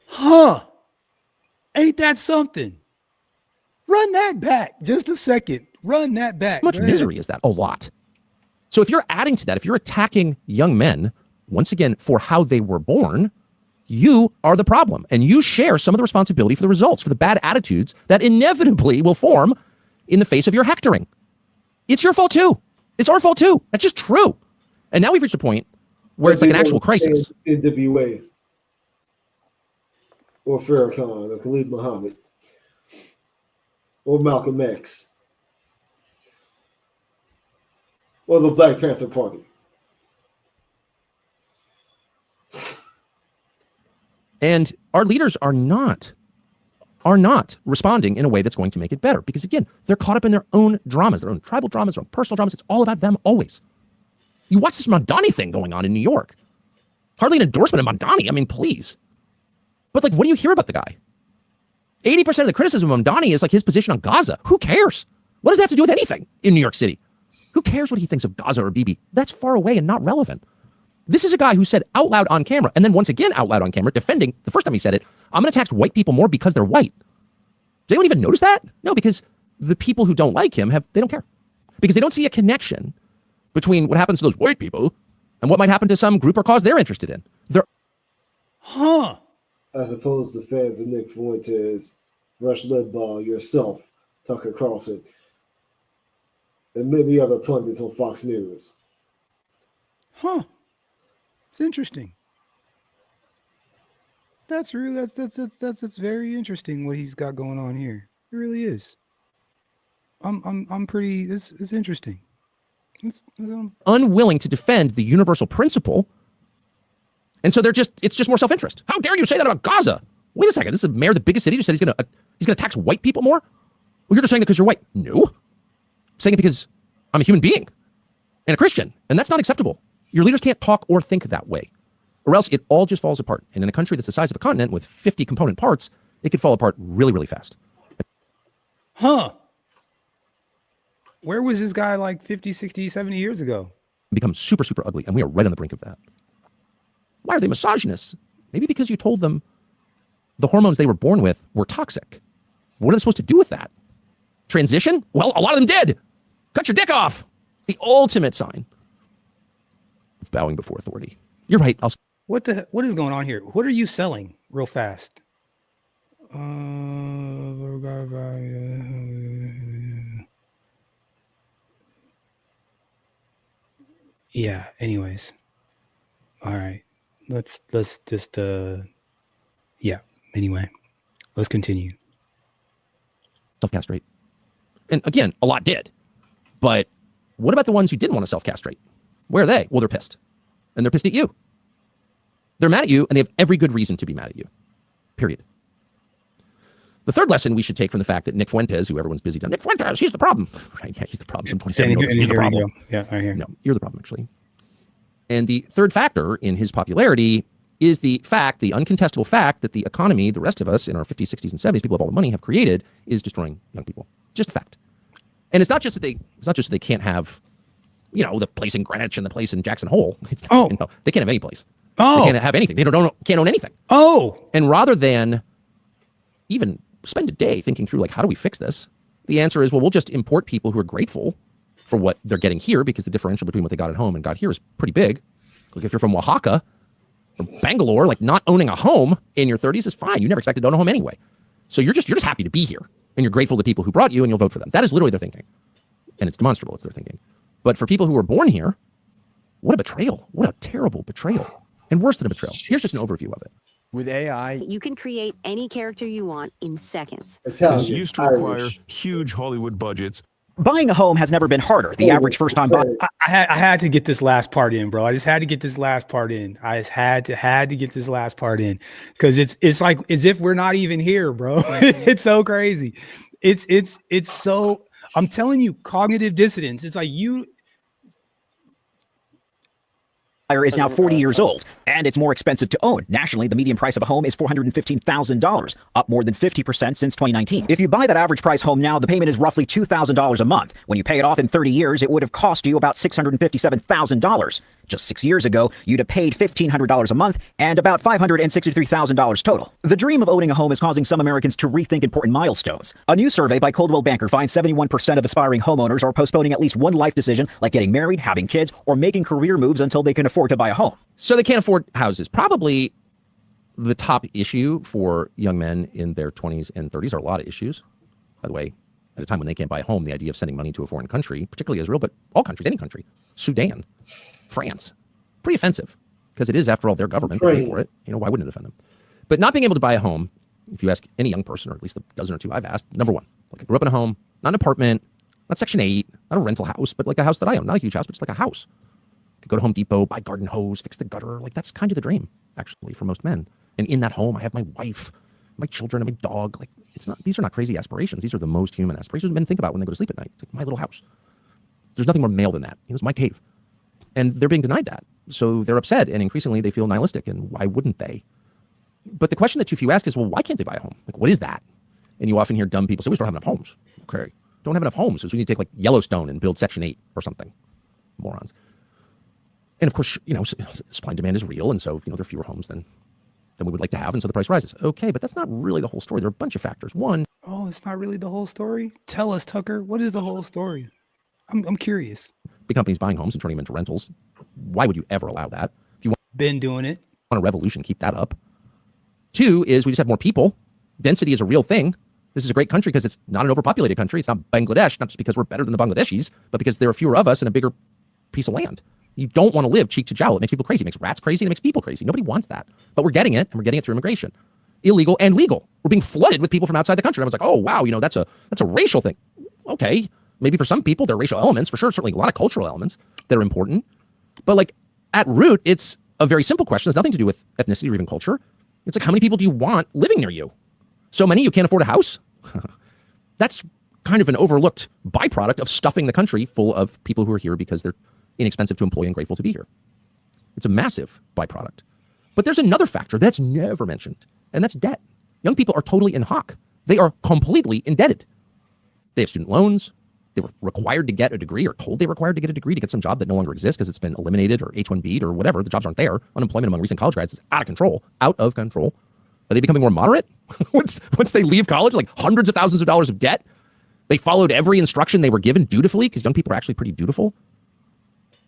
Huh. Ain't that something? Run that back. Just a second. Run that back. How much misery is that? A lot. So if you're adding to that, if you're attacking young men, once again, for how they were born, you are the problem. And you share some of the responsibility for the results, for the bad attitudes that inevitably will form in the face of your hectoring. It's your fault too. It's our fault too. That's just true. And now we've reached a point where it's like an actual crisis. NWA or Farrakhan or Khalid Muhammad or Malcolm X or the Black Panther Party. And our leaders are not responding in a way that's going to make it better. Because again, they're caught up in their own dramas, their own tribal dramas, their own personal dramas. It's all about them always. You watch this Mamdani thing going on in New York. Hardly an endorsement of Mamdani. I mean, please. But like, what do you hear about the guy? 80% of the criticism of Mamdani is like his position on Gaza. Who cares? What does that have to do with anything in New York City? Who cares what he thinks of Gaza or Bibi? That's far away and not relevant. This is a guy who said out loud on camera, and then once again out loud on camera, defending the first time he said it, I'm going to tax white people more because they're white. Did anyone even notice that? No, because the people who don't like him they don't care. Because they don't see a connection between what happens to those white people and what might happen to some group or cause they're interested in. As opposed to fans of Nick Fuentes, Rush Limbaugh, yourself, Tucker Carlson, and many other pundits on Fox News. It's interesting. That's very interesting what he's got going on here. It really is. I'm pretty. It's interesting. Unwilling to defend the universal principle, and so it's just more self-interest. How dare you say that about Gaza? Wait a second. This is the mayor of the biggest city who said he's gonna tax white people more. Well, you're just saying that because you're white. No, I'm saying it because I'm a human being and a Christian, and that's not acceptable. Your leaders can't talk or think that way, or else it all just falls apart. And in a country that's the size of a continent with 50 component parts, it could fall apart really, really fast. Where was this guy like 50, 60, 70 years ago? Become super, super ugly, and we are right on the brink of that. Why are they misogynists? Maybe because you told them the hormones they were born with were toxic. What are they supposed to do with that? Transition? Well, a lot of them did. Cut your dick off. The ultimate sign of bowing before authority. You're right. What is going on here? What are you selling real fast? Yeah, anyways. All right. Let's just anyway. Let's continue. Self-castrate. And again, a lot did. But what about the ones who didn't want to self-castrate? Where are they? Well, they're pissed. And they're pissed at you. They're mad at you, and they have every good reason to be mad at you. Period. The third lesson we should take from the fact that Nick Fuentes, who everyone's busy doing, Nick Fuentes, he's the problem. Right? Yeah, he's the problem. Some 27-year-olds, he's the problem. Yeah, I hear. No, you're the problem, actually. And the third factor in his popularity is the uncontestable fact that the economy, the rest of us in our 50s, 60s, and 70s, people with all the money have created, is destroying young people. Just a fact. And it's not just that they can't have, the place in Greenwich and the place in Jackson Hole. They can't have any place. They can't have anything. They can't own anything. And rather than even spend a day thinking through, how do we fix this? The answer is, well, we'll just import people who are grateful for what they're getting here, because the differential between what they got at home and got here is pretty big. Like if you're from Oaxaca or Bangalore, not owning a home in your 30s is fine. You never expected to own a home anyway. So you're just happy to be here, and you're grateful to people who brought you, and you'll vote for them. That is literally their thinking. And it's demonstrable. It's their thinking. But for people who were born here, what a betrayal. What a terrible betrayal. And worse than a betrayal. Here's just an overview of it. With AI, you can create any character you want in seconds. This used to require huge Hollywood budgets. Buying a home has never been harder. The average first-time buyer. I had to get this last part in, bro. I just had to get this last part in. I just had to get this last part in, because it's like as if we're not even here, bro. It's so crazy. It's so. I'm telling you, cognitive dissonance. It's like you. Is now 40 years old, and it's more expensive to own. Nationally, the median price of a home is $415,000, up more than 50% since 2019. If you buy that average price home now, the payment is roughly $2,000 a month. When you pay it off in 30 years, it would have cost you about $657,000. Just 6 years ago, you'd have paid $1,500 a month and about $563,000 total. The dream of owning a home is causing some Americans to rethink important milestones. A new survey by Coldwell Banker finds 71% of aspiring homeowners are postponing at least one life decision, like getting married, having kids, or making career moves until they can afford to buy a home. So they can't afford houses. Probably the top issue for young men in their 20s and 30s are a lot of issues. By the way, at a time when they can't buy a home, the idea of sending money to a foreign country, particularly Israel, but all countries, any country, Sudan, France, pretty offensive, because it is, after all, their government paying for it. Why wouldn't it offend them? But not being able to buy a home, if you ask any young person, or at least the dozen or two I've asked, number one, I grew up in a home, not an apartment, not Section 8, not a rental house, but like a house that I own. Not a huge house, but just like a house. Could go to Home Depot, buy garden hose, fix the gutter. That's kind of the dream, actually, for most men. And in that home, I have my wife, my children, and my dog. These are not crazy aspirations. These are the most human aspirations men think about when they go to sleep at night. It's like my little house. There's nothing more male than that. It's my cave. And they're being denied that. So they're upset, and increasingly they feel nihilistic. And why wouldn't they? But the question that too few ask is, well, why can't they buy a home? What is that? And you often hear dumb people say, we just don't have enough homes. Okay. Don't have enough homes. So we need to take Yellowstone and build Section 8 or something. Morons. And of course, supply and demand is real. And so, there are fewer homes than we would like to have. And so the price rises. Okay, but that's not really the whole story. There are a bunch of factors. One. Oh, it's not really the whole story? Tell us, Tucker. What is the whole story? I'm curious. big companies buying homes and turning them into rentals. Why would you ever allow that? If you been doing it, want a revolution, keep that up. 2 is we just have more people. Density is a real thing. This is a great country because it's not an overpopulated country. It's not Bangladesh, not just because we're better than the Bangladeshis, but because there are fewer of us and a bigger piece of land. You don't want to live cheek to jowl. It makes people crazy. It makes rats crazy. And it makes people crazy. Nobody wants that. But we're getting it, and we're getting it through immigration. Illegal and legal. We're being flooded with people from outside the country. Everyone's like, oh, wow, that's a racial thing. Okay. Maybe for some people, there are racial elements, for sure. Certainly a lot of cultural elements that are important. But like at root, it's a very simple question. It has nothing to do with ethnicity or even culture. It's like, how many people do you want living near you? So many you can't afford a house? That's kind of an overlooked byproduct of stuffing the country full of people who are here because they're inexpensive to employ and grateful to be here. It's a massive byproduct. But there's another factor that's never mentioned, and that's debt. Young people are totally in hock. They are completely indebted. They have student loans. They were required to get a degree or told they were required to get a degree to get some job that no longer exists because it's been eliminated or H-1B'd or whatever. The jobs aren't there. Unemployment among recent college grads is out of control. Are they becoming more moderate? once they leave college, like hundreds of thousands of dollars of debt? They followed every instruction they were given dutifully because young people are actually pretty dutiful.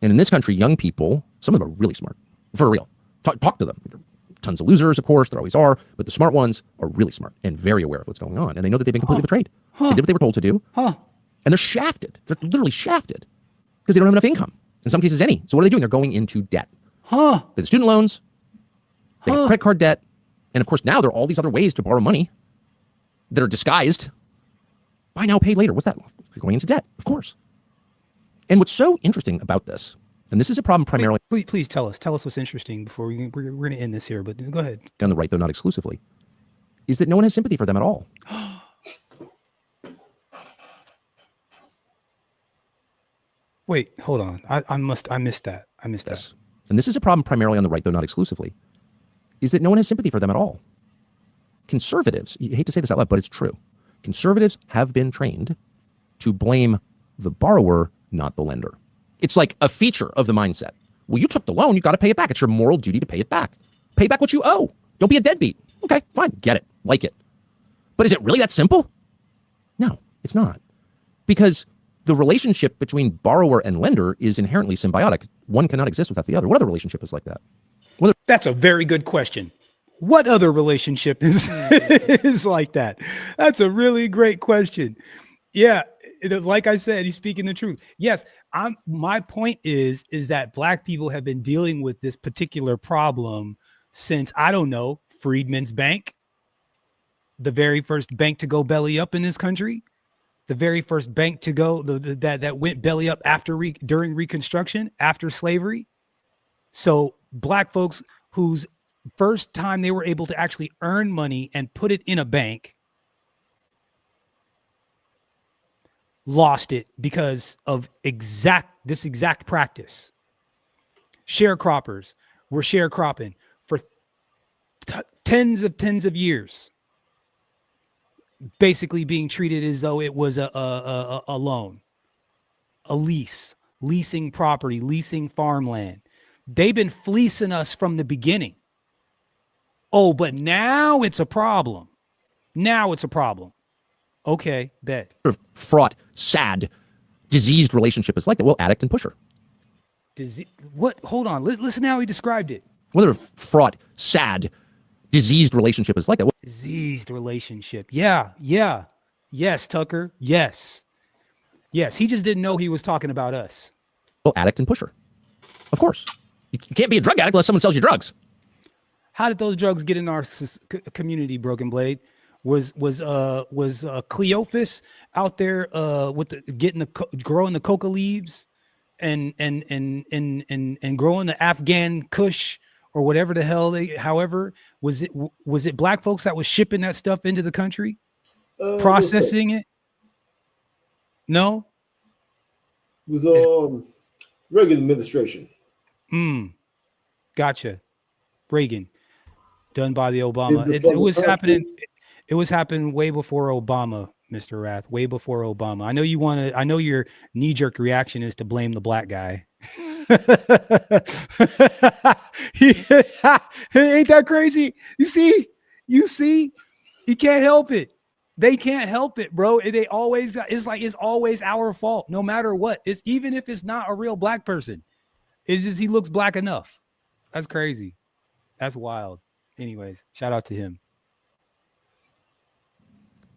And in this country, young people, some of them are really smart. For real. Talk to them. There are tons of losers, of course. There always are. But the smart ones are really smart and very aware of what's going on. And they know that they've been completely betrayed. They did what they were told to do. And they're shafted. They're literally shafted because they don't have enough income. In some cases, any. So what are they doing? They're going into debt. They have student loans. They have credit card debt. And of course, now there are all these other ways to borrow money that are disguised. Buy now, pay later. What's that? You're going into debt, of course. And what's so interesting about this, and this is a problem primarily. Please tell us what's interesting before we're going to end this here. But go ahead. On the right, though not exclusively, is that no one has sympathy for them at all. Wait, hold on. I missed that. That. And this is a problem primarily on the right, though not exclusively, is that no one has sympathy for them at all. Conservatives, you hate to say this out loud, but it's true. Conservatives have been trained to blame the borrower, not the lender. It's like a feature of the mindset. Well, you took the loan, you got to pay it back. It's your moral duty to pay it back. Pay back what you owe. Don't be a deadbeat. Okay, fine, get it, like it. But is it really that simple? No, it's not. Because the relationship between borrower and lender is inherently symbiotic. One cannot exist without the other. What other relationship is like that? That's a very good question. What other relationship is like that? That's a really great question. Yeah, like I said, he's speaking the truth. Yes, my point is that Black people have been dealing with this particular problem since, I don't know, Freedmen's Bank, the very first bank to go belly up in this country, the very first bank to go that went belly up during Reconstruction, after slavery. So Black folks whose first time they were able to actually earn money and put it in a bank lost it because of this exact practice. Sharecroppers were sharecropping for tens of years, basically being treated as though it was a loan, a leasing property, leasing farmland. They've been fleecing us from the beginning. Oh, but now it's a problem. Okay, bet. Fraught, sad, diseased relationship is like that. Well, addict and pusher. What? Hold on. Listen how he described it. Whether fraught, sad, diseased relationship is like that. Diseased relationship. Yeah. Yes, Tucker. Yes. He just didn't know he was talking about us. Well, addict and pusher. Of course. You can't be a drug addict unless someone sells you drugs. How did those drugs get in our community, Broken Blade? Was Cleophas out there growing the coca leaves and growing the Afghan Kush or whatever the hell was it Black folks that was shipping that stuff into the country, processing it? No, it was Reagan administration. Gotcha. Reagan, done by the Obama. It was happening. It was happening way before Obama, Mr. Rath. Way before Obama. I know your knee-jerk reaction is to blame the black guy. Ain't that crazy? You see, he can't help it. They can't help it, bro. They always it's always our fault, no matter what. It's even if it's not a real black person. It's just he looks black enough. That's crazy. That's wild. Anyways, shout out to him.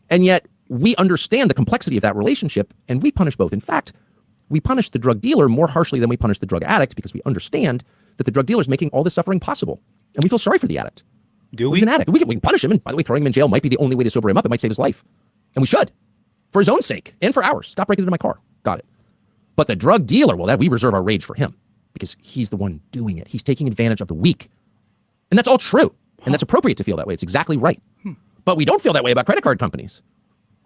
And yet we understand the complexity of that relationship and we punish both. In fact, we punish the drug dealer more harshly than we punish the drug addict because we understand that the drug dealer is making all this suffering possible. And we feel sorry for the addict. Do we? He's an addict. We can punish him. And by the way, throwing him in jail might be the only way to sober him up. It might save his life. And we should. For his own sake and for ours. Stop breaking into my car. Got it. But the drug dealer, well, that we reserve our rage for him because he's the one doing it. He's taking advantage of the weak. And that's all true. And that's appropriate to feel that way. It's exactly right. But we don't feel that way about credit card companies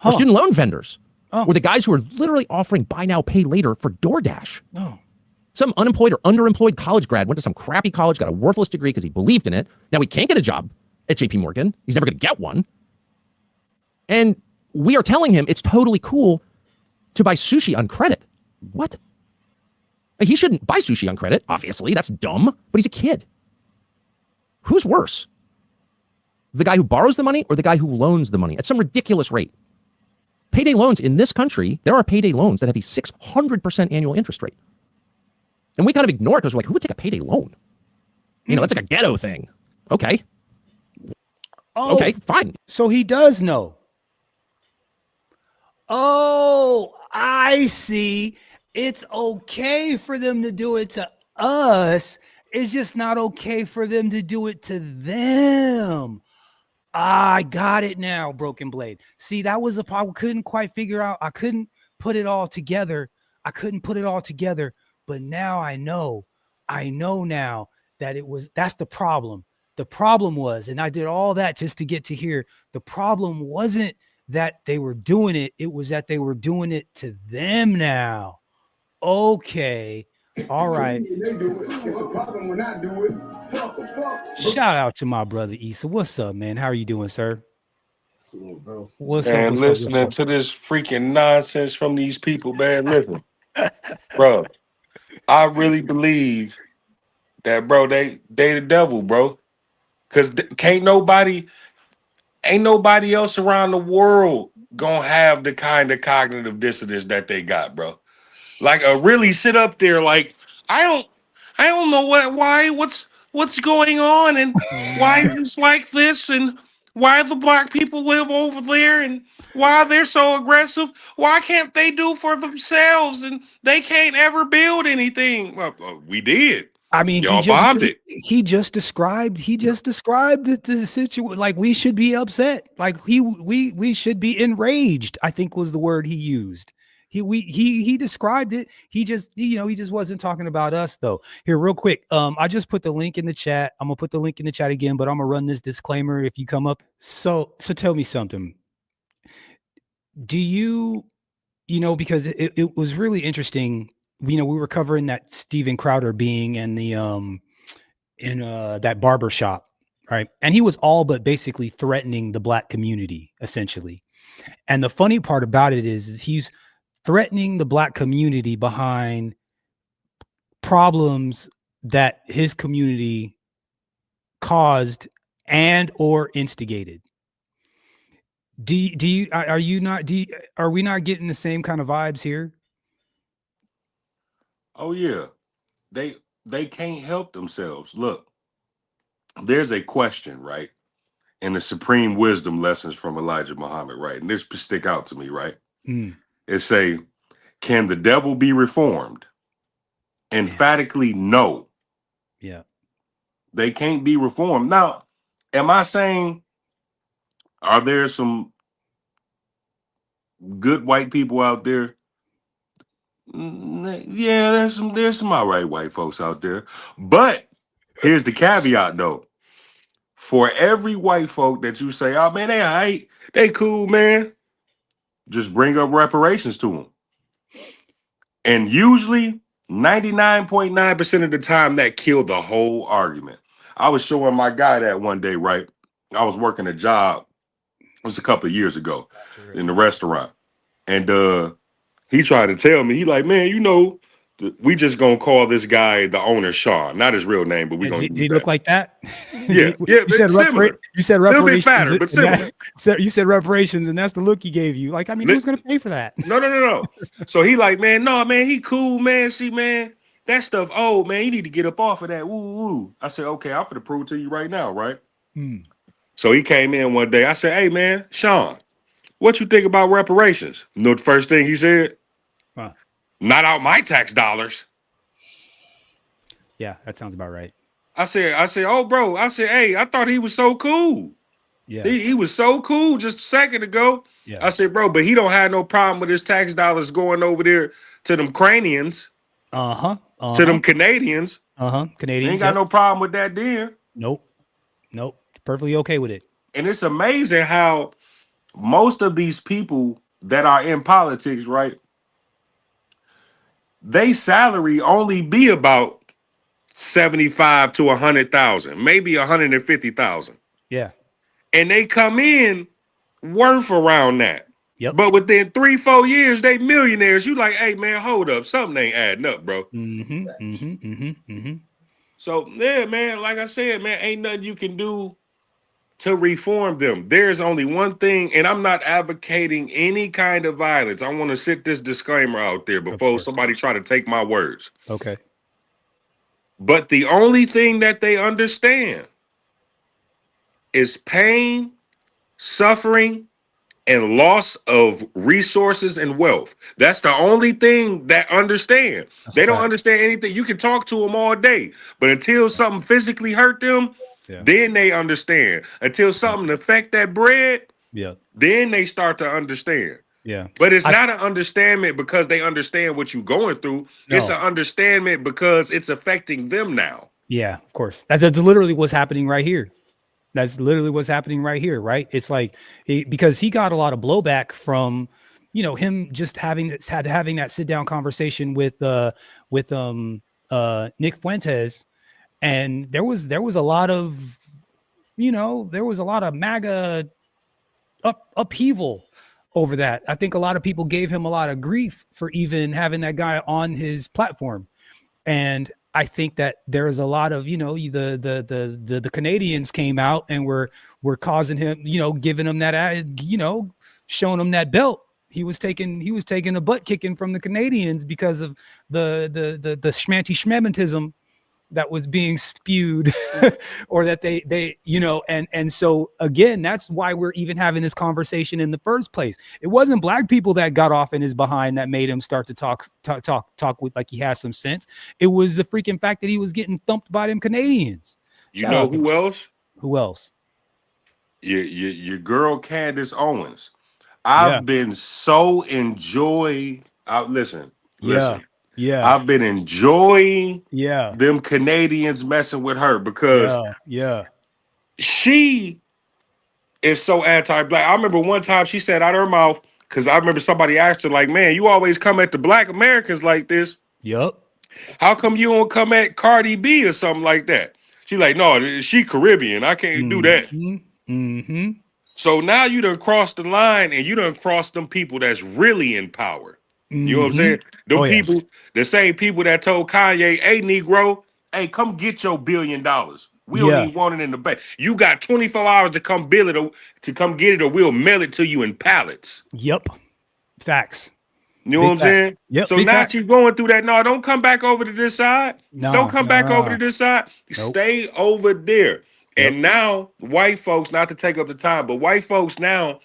or student loan vendors or the guys who are literally offering buy now, pay later for DoorDash. No. Some unemployed or underemployed college grad went to some crappy college, got a worthless degree because he believed in it. Now he can't get a job at JP Morgan. He's never going to get one. And we are telling him it's totally cool to buy sushi on credit. What? He shouldn't buy sushi on credit, obviously. That's dumb. But he's a kid. Who's worse? The guy who borrows the money or the guy who loans the money at some ridiculous rate? Payday loans in this country, there are payday loans that have a 600% annual interest rate. And we kind of ignore it because we're like, who would take a payday loan? You know, that's like a ghetto thing. Okay. Oh, okay, fine. So he does know. Oh, I see. It's okay for them to do it to us. It's just not okay for them to do it to them. I got it now, Broken Blade. See, that was a part I couldn't quite figure out. I couldn't put it all together. But now I know. I know now that that's the problem. The problem was, and I did all that just to get to here. The problem wasn't that they were doing it. It was that they were doing it to them now. Okay. All right. It's a problem when I do it. Shout out to my brother Issa. What's up, man? How are you doing, sir? Bro. What's man, up? listening to this freaking nonsense from these people, man. Listen, bro. I really believe that, bro. They the devil, bro. Cause ain't nobody else around the world gonna have the kind of cognitive dissonance that they got, bro. Like really sit up there like I don't know what's going on and why is this like this and why the black people live over there and why they're so aggressive. Why can't they do for themselves and they can't ever build anything? Well, we did. I mean, y'all bombed it. He just described the situation. Like we should be upset. Like we should be enraged, I think was the word he used. He described it. He just wasn't talking about us though. Here, real quick. I just put the link in the chat. I'm gonna put the link in the chat again, but I'm gonna run this disclaimer if you come up. So tell me something. Do you because it was really interesting. We were covering that Steven Crowder being in the in that barber shop, right? And he was all but basically threatening the black community, essentially. And the funny part about it is he's threatening the black community behind problems that his community caused and or instigated. Are we not getting the same kind of vibes here? Oh yeah. They can't help themselves. Look, there's a question, right? In the supreme wisdom lessons from Elijah Muhammad, right? And this stick out to me, right? It say, can the devil be reformed? Emphatically, no. Yeah. They can't be reformed. Now, am I saying, are there some good white people out there? Yeah, there's some all right white folks out there. But here's the caveat though. For every white folk that you say, oh man, they all right, they cool, man. Just bring up reparations to them. And usually 99.9% of the time that killed the whole argument. I was showing my guy that one day, right? I was working a job. It was a couple of years ago in the restaurant. And he tried to tell me, he like, man, we just gonna call this guy the owner Sean, not his real name, but we gonna Did use he that. look like that? Yeah, You said similar. You said A little bit reparations. fatter, but similar. You said reparations, and that's the look he gave you. Like, I mean, who's gonna pay for that? No. So he like, man, no, man, he cool, man. See, man, that stuff old, man. You need to get up off of that. Woo. I said, okay, I'm finna prove to you right now, right? So he came in one day. I said, hey, man, Sean, what you think about reparations? You know what the first thing he said? Huh. Not out my tax dollars. Yeah, that sounds about right. I said, oh, bro. I said, hey, I thought he was so cool. Yeah. He was so cool just a second ago. Yeah. I said, bro, but he don't have no problem with his tax dollars going over there to them Cranians. To them Canadians. Canadians. Ain't got no problem with that then. Nope. Perfectly okay with it. And it's amazing how most of these people that are in politics, right? They salary only be about 75 to 100,000, maybe 150,000. Yeah. And they come in worth around that. Yep. But within 3-4 years, they millionaires. You like, hey man, hold up, something ain't adding up, bro. So yeah, man, like I said, man, ain't nothing you can do to reform them. There's only one thing, and I'm not advocating any kind of violence. I want to sit this disclaimer out there before somebody try to take my words. Okay. But the only thing that they understand is pain, suffering, and loss of resources and wealth. That's the only thing that understand. They don't understand anything. You can talk to them all day, but until something physically hurt them, then they understand. Until something affect that bread, then they start to understand. Yeah. But it's not an understanding because they understand what you're going through. It's an understanding because it's affecting them now. Yeah, of course. That's literally what's happening right here. That's literally what's happening right here, right? It's like because he got a lot of blowback from, him just having that sit down conversation with Nick Fuentes, and there was a lot of, MAGA upheaval over that. I think a lot of people gave him a lot of grief for even having that guy on his platform, and I think that there's a lot of, the Canadians came out and were causing him, giving him that, showing him that belt. He was taking a butt kicking from the Canadians because of the schmanty schmementism that was being spewed or that they and so again, that's why we're even having this conversation in the first place. It wasn't black people that got off in his behind that made him start to talk with like he has some sense. It was the freaking fact that he was getting thumped by them Canadians. You know who else? Who else? Your girl Candace Owens. I've been so listen. Yeah. I've been enjoying them Canadians messing with her because she is so anti-black. I remember one time she said out of her mouth, because I remember somebody asked her, like, man, you always come at the black Americans like this. Yep. How come you don't come at Cardi B or something like that? She's like, no, she Caribbean. I can't do that. So now you done crossed the line and you done crossed them people that's really in power. You know what I'm saying? Them people, the same people that told Kanye, hey, Negro, hey, come get your $1 billion. We don't even want it in the bank. You got 24 hours to come get it, or we'll mail it to you in pallets. Yep. Facts. You know what I'm saying? Yep. So now she's going through that. No, don't come back over to this side. Don't come back over to this side. Stay over there. And now white folks, not to take up the time, but white folks now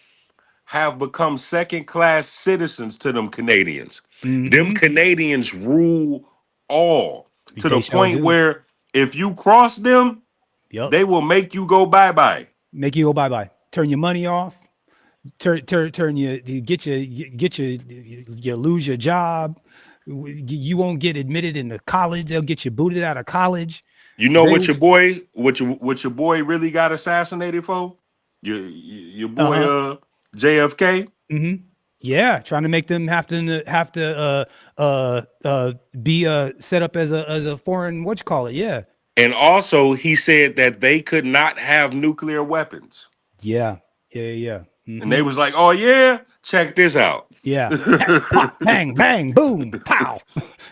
have become second-class citizens to them Canadians. Them Canadians rule all to the point where if you cross them, they will make you go bye-bye. Make you go bye-bye. Turn your money off. Turn you lose your job. You won't get admitted into college. They'll get you booted out of college. You know what your boy really got assassinated for? Your boy JFK. Yeah, trying to make them have to be set up as a foreign Yeah. And also he said that they could not have nuclear weapons. Yeah. And they was like, "Oh yeah, check this out." Yeah. Pop, bang, bang, boom, pow.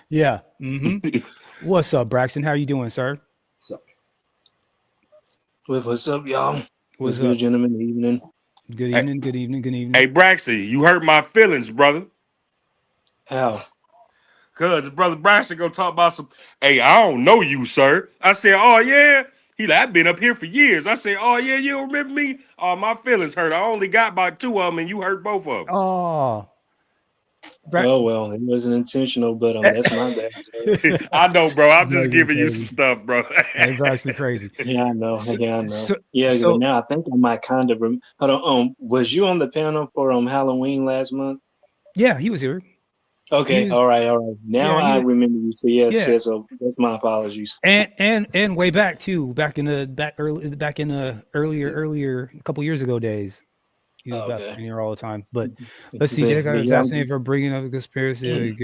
Yeah. What's up, Braxton? How are you doing, sir? What's up, y'all? What's good, up? gentlemen? Evening. Good evening. Good evening. Good evening. Hey, Braxton, you hurt my feelings, brother. How? Cause brother Braxton gonna talk about some. Hey, I don't know you, sir. I said, "Oh yeah." He like, "I've been up here for years." I said, "Oh yeah, you don't remember me? Oh, my feelings hurt. I only got about 2 of them, and you hurt both of them." Oh. Oh well, it wasn't intentional, but that's my bad. I know, bro. I'm just Braxton giving you crazy. some stuff, bro. Hey, Braxton crazy. Yeah, I know. Yeah, I know. So, But now I think I might kind of. Hold on. Was you on the panel for Halloween last month? Yeah, he was here. Okay. All right. Now I remember you. So yes. Yeah. So that's my apologies. And way back too, back in the earlier a couple years ago days. He was back here all the time. But let's see, Jay got assassinated for bringing up a conspiracy.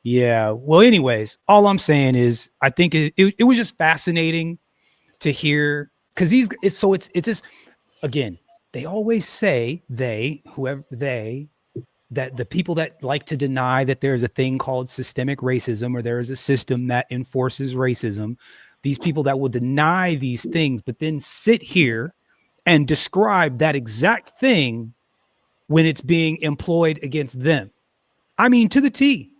Yeah. Well, anyways, all I'm saying is I think it was just fascinating to hear because it's just again, they always say that the people that like to deny that there's a thing called systemic racism or there is a system that enforces racism, these people that will deny these things, but then sit here and describe that exact thing when it's being employed against them. I mean, to the T.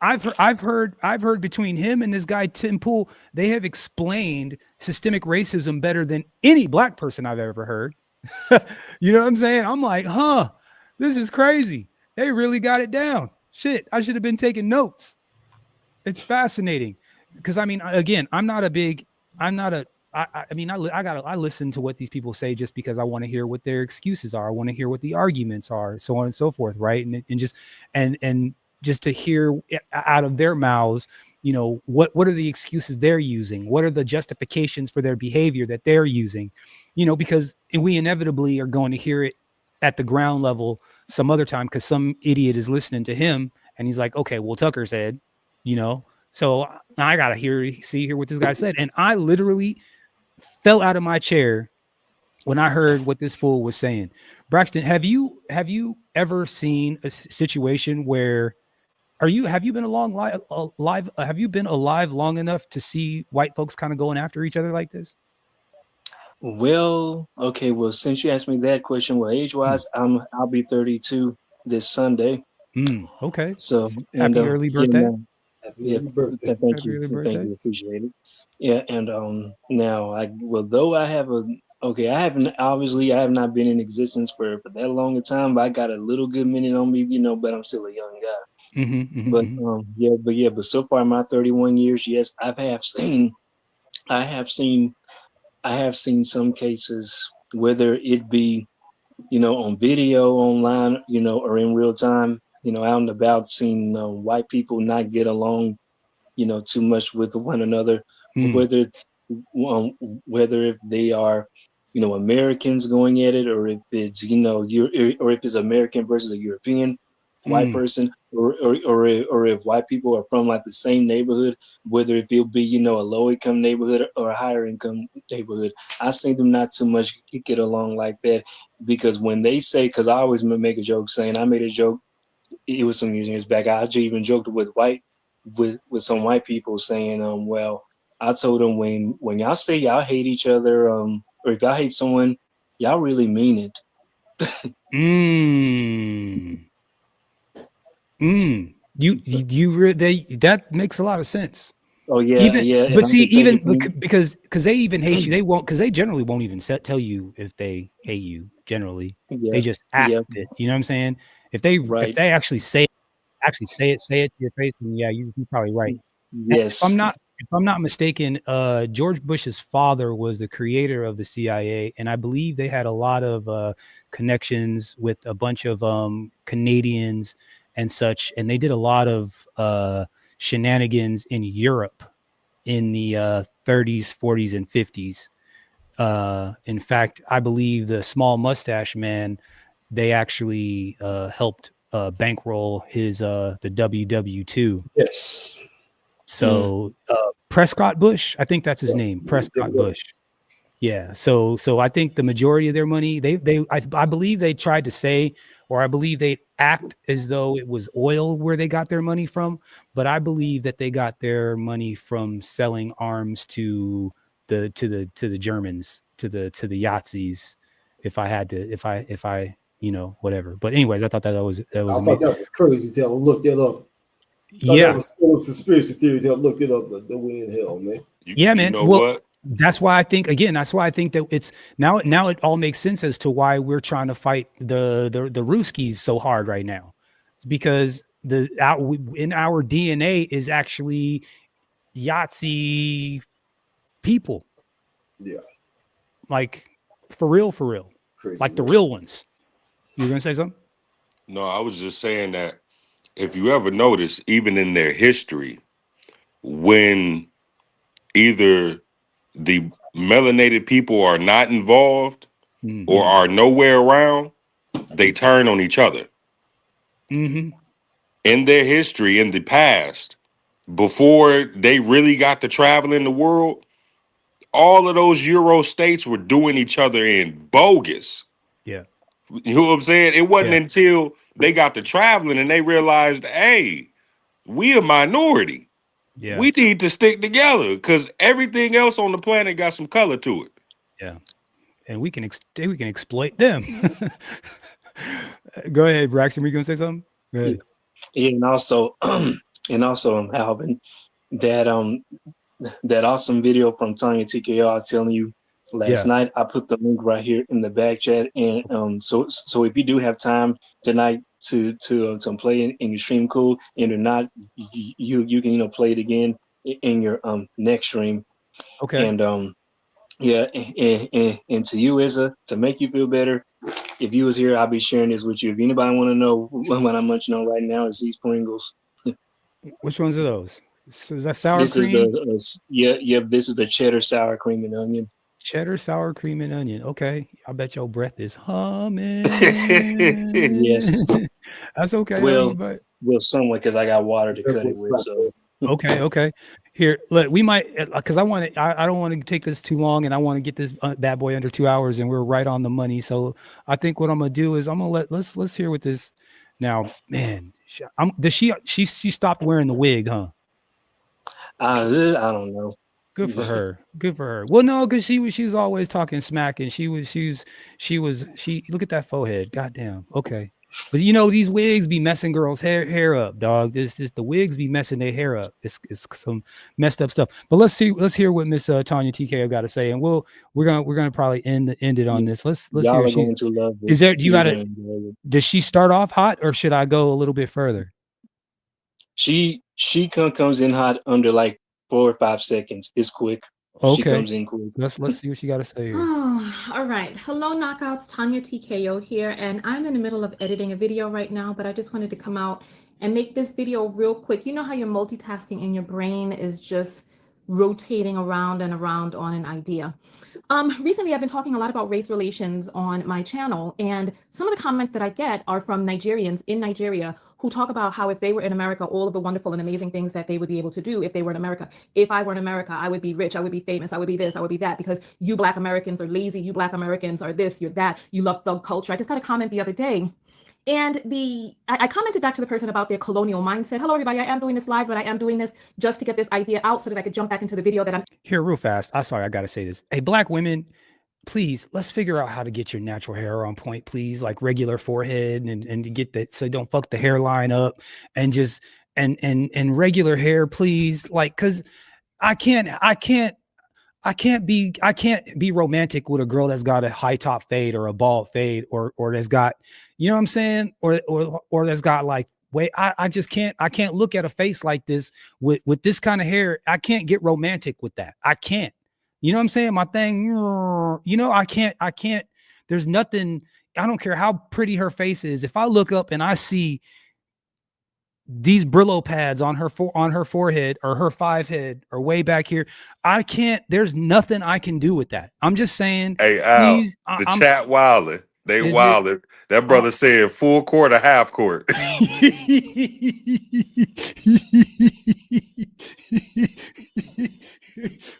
I've heard between him and this guy Tim Pool, they have explained systemic racism better than any black person I've ever heard. You know what I'm saying? I'm like, this is crazy. They really got it down. Shit, I should have been taking notes. It's fascinating because I mean, again, I listen to what these people say just because I want to hear what their excuses are. I want to hear what the arguments are, so on and so forth. Right. And just to hear out of their mouths, you know, what are the excuses they're using? What are the justifications for their behavior that they're using? You know, because we inevitably are going to hear it at the ground level some other time because some idiot is listening to him and he's like, okay, well, Tucker said, you know, so I got to hear what this guy said. And I literally fell out of my chair when I heard what this fool was saying. Braxton, have you ever seen a situation where have you been alive long enough to see white folks kind of going after each other like this? Well, okay. Well, since you asked me that question, well, age-wise, I'll be 32 this Sunday. Okay. So happy early birthday. Happy early birthday. Thank you. Appreciate it. Yeah, and now I have not been in existence for that long a time, but I got a little good minute on me, you know, but I'm still a young guy. But so far in my 31 years, yes, I have seen some cases, whether it be, you know, on video, online, you know, or in real time, you know, out and about, seeing white people not get along, you know, too much with one another, whether if they are, you know, Americans going at it, or if it's, you know, or if it's American versus a European white person, or if white people are from like the same neighborhood, whether if it'll be, you know, a low income neighborhood or a higher income neighborhood. I see them not too much get along like that, because when they say, because I always make a joke saying, I made a joke, it was some years back, I actually even joked with some white people saying, well, I told them, when y'all say y'all hate each other, or if y'all hate someone, y'all really mean it. That makes a lot of sense. Oh yeah, But see, because they even hate you, because they generally won't even tell you if they hate you. Generally, they just act it. You know what I'm saying? If they actually say it to your face, and yeah, you're probably right. Yes. And if I'm not mistaken, George Bush's father was the creator of the CIA, and I believe they had a lot of connections with a bunch of Canadians and such, and they did a lot of shenanigans in Europe in the 30s, 40s, and 50s. In fact, I believe the Small Mustache Man, they actually helped bankroll his the WW2. Yes. So Prescott Bush, I think that's his name, Prescott Bush. Yeah. So I think the majority of their money, I believe they tried to say, or I believe they act as though it was oil where they got their money from, but I believe that they got their money from selling arms to the Germans, to the Yahtzees. If I whatever. But anyways, I thought that was I thought that was crazy. Tell them look that up. Yeah. That was full of conspiracy theory. They'll look it up, but they're in hell, man. Yeah, man. Well, that's why I think that it's now it all makes sense as to why we're trying to fight the Ruskies so hard right now. It's because in our DNA is actually Yahtzee people. Yeah. Like for real. Crazy, like the man. real ones. You were gonna say something? No, I was just saying that if you ever notice, even in their history, when either the melanated people are not involved or are nowhere around, they turn on each other. Mm-hmm. In their history, in the past, before they really got to travel in the world, all of those Euro states were doing each other in bogus. Yeah. You know what I'm saying? It wasn't until they got to traveling and they realized, hey, we a minority. Yeah. We need to stick together because everything else on the planet got some color to it. Yeah. And we can exploit them. Go ahead, Braxton. Were you gonna say something? Go ahead. Yeah, and also Alvin, that awesome video from Tanya TKO I was telling you last night. I put the link right here in the back chat, and so if you do have time tonight to play in your stream, cool. And if not, you can play it again in your next stream. Okay. And yeah, and to you, Izza, to make you feel better, if you was here, I'll be sharing this with you. If anybody want to know what I'm munching on right now, is these Pringles. Which ones are those? So is that sour This cream? is this is the cheddar sour cream and onion. Cheddar, sour cream, and onion. Okay. I bet your breath is humming. Yes. That's okay. Well, somewhat, because I got water to cut it with. So Okay. Here, look, we might, because I don't want to take this too long, and I want to get this bad boy under 2 hours, and we're right on the money. So I think what I'm gonna do is I'm gonna let's hear what this now, man. She stopped wearing the wig, huh? I don't know. Good for her. Well, no, because she was always talking smack, and she look at that forehead. Goddamn. Okay. But these wigs be messing girls' hair up, dog. The wigs be messing their hair up. It's some messed up stuff. But let's hear what Miss Tanya TKO got to say, and we're gonna probably end it on this. Let's Y'all hear. are going to love this. Is there? Do you gotta? Does she start off hot, or should I go a little bit further? She comes in hot under like 4 or 5 seconds. It's quick. Okay. She comes in quick. Let's see what she got to say here. Oh, all right. Hello, Knockouts. Tanya TKO here, and I'm in the middle of editing a video right now, but I just wanted to come out and make this video real quick. You know how you're multitasking and your brain is just rotating around and around on an idea. Recently, I've been talking a lot about race relations on my channel, and some of the comments that I get are from Nigerians in Nigeria who talk about how if they were in America, all of the wonderful and amazing things that they would be able to do if they were in America. If I were in America, I would be rich, I would be famous, I would be this, I would be that, because you Black Americans are lazy, you Black Americans are this, you're that, you love thug culture. I just got a comment the other day, and I commented back to the person about their colonial mindset. Hello, everybody. I am doing this live, but I am doing this just to get this idea out so that I could jump back into the video that I'm here real fast. I'm sorry, I got to say this. Hey, Black women, please, let's figure out how to get your natural hair on point, please, like regular forehead and to get that so you don't fuck the hairline up, and just and regular hair, please. Like, cause I can't be romantic with a girl that's got a high top fade or a bald fade or that's got, you know what I'm saying? Or that's got like, wait, I can't look at a face like this with this kind of hair. I can't get romantic with that. I can't. You know what I'm saying? My thing, I can't, there's nothing, I don't care how pretty her face is. If I look up and I see these Brillo pads on her forehead or her 5 head or way back here, I can't, there's nothing I can do with that. I'm just saying. Hey, Al, please, chat wilding. They Is wilded. That brother said full court or half court.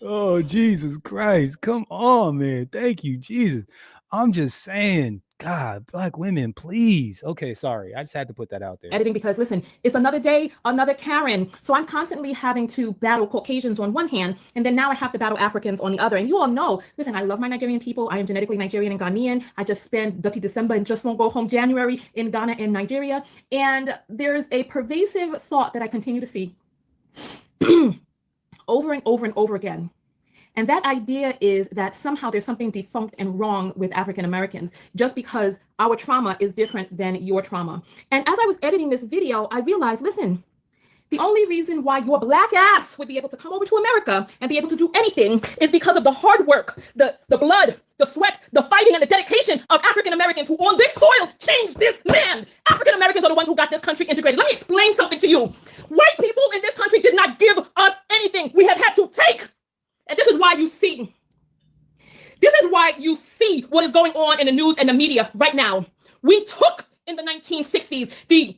Oh, Jesus Christ. Come on, man. Thank you, Jesus. I'm just saying, God, black women, please. Okay, sorry. I just had to put that out there. Editing because, listen, it's another day, another Karen. So I'm constantly having to battle Caucasians on one hand, and then now I have to battle Africans on the other. And you all know, listen, I love my Nigerian people. I am genetically Nigerian and Ghanaian. I just spent dirty December and just won't go home January in Ghana and Nigeria. And there's a pervasive thought that I continue to see over and over and over again. And that idea is that somehow there's something defunct and wrong with African Americans just because our trauma is different than your trauma. And as I was editing this video, I realized, listen, the only reason why your black ass would be able to come over to America and be able to do anything is because of the hard work, the blood, the sweat, the fighting, and the dedication of African Americans who on this soil changed this land. African Americans are the ones who got this country integrated. Let me explain something to you. White people in this country did not give us anything. We have had to take. And this is why you see what is going on in the news and the media right now. We took in the 1960s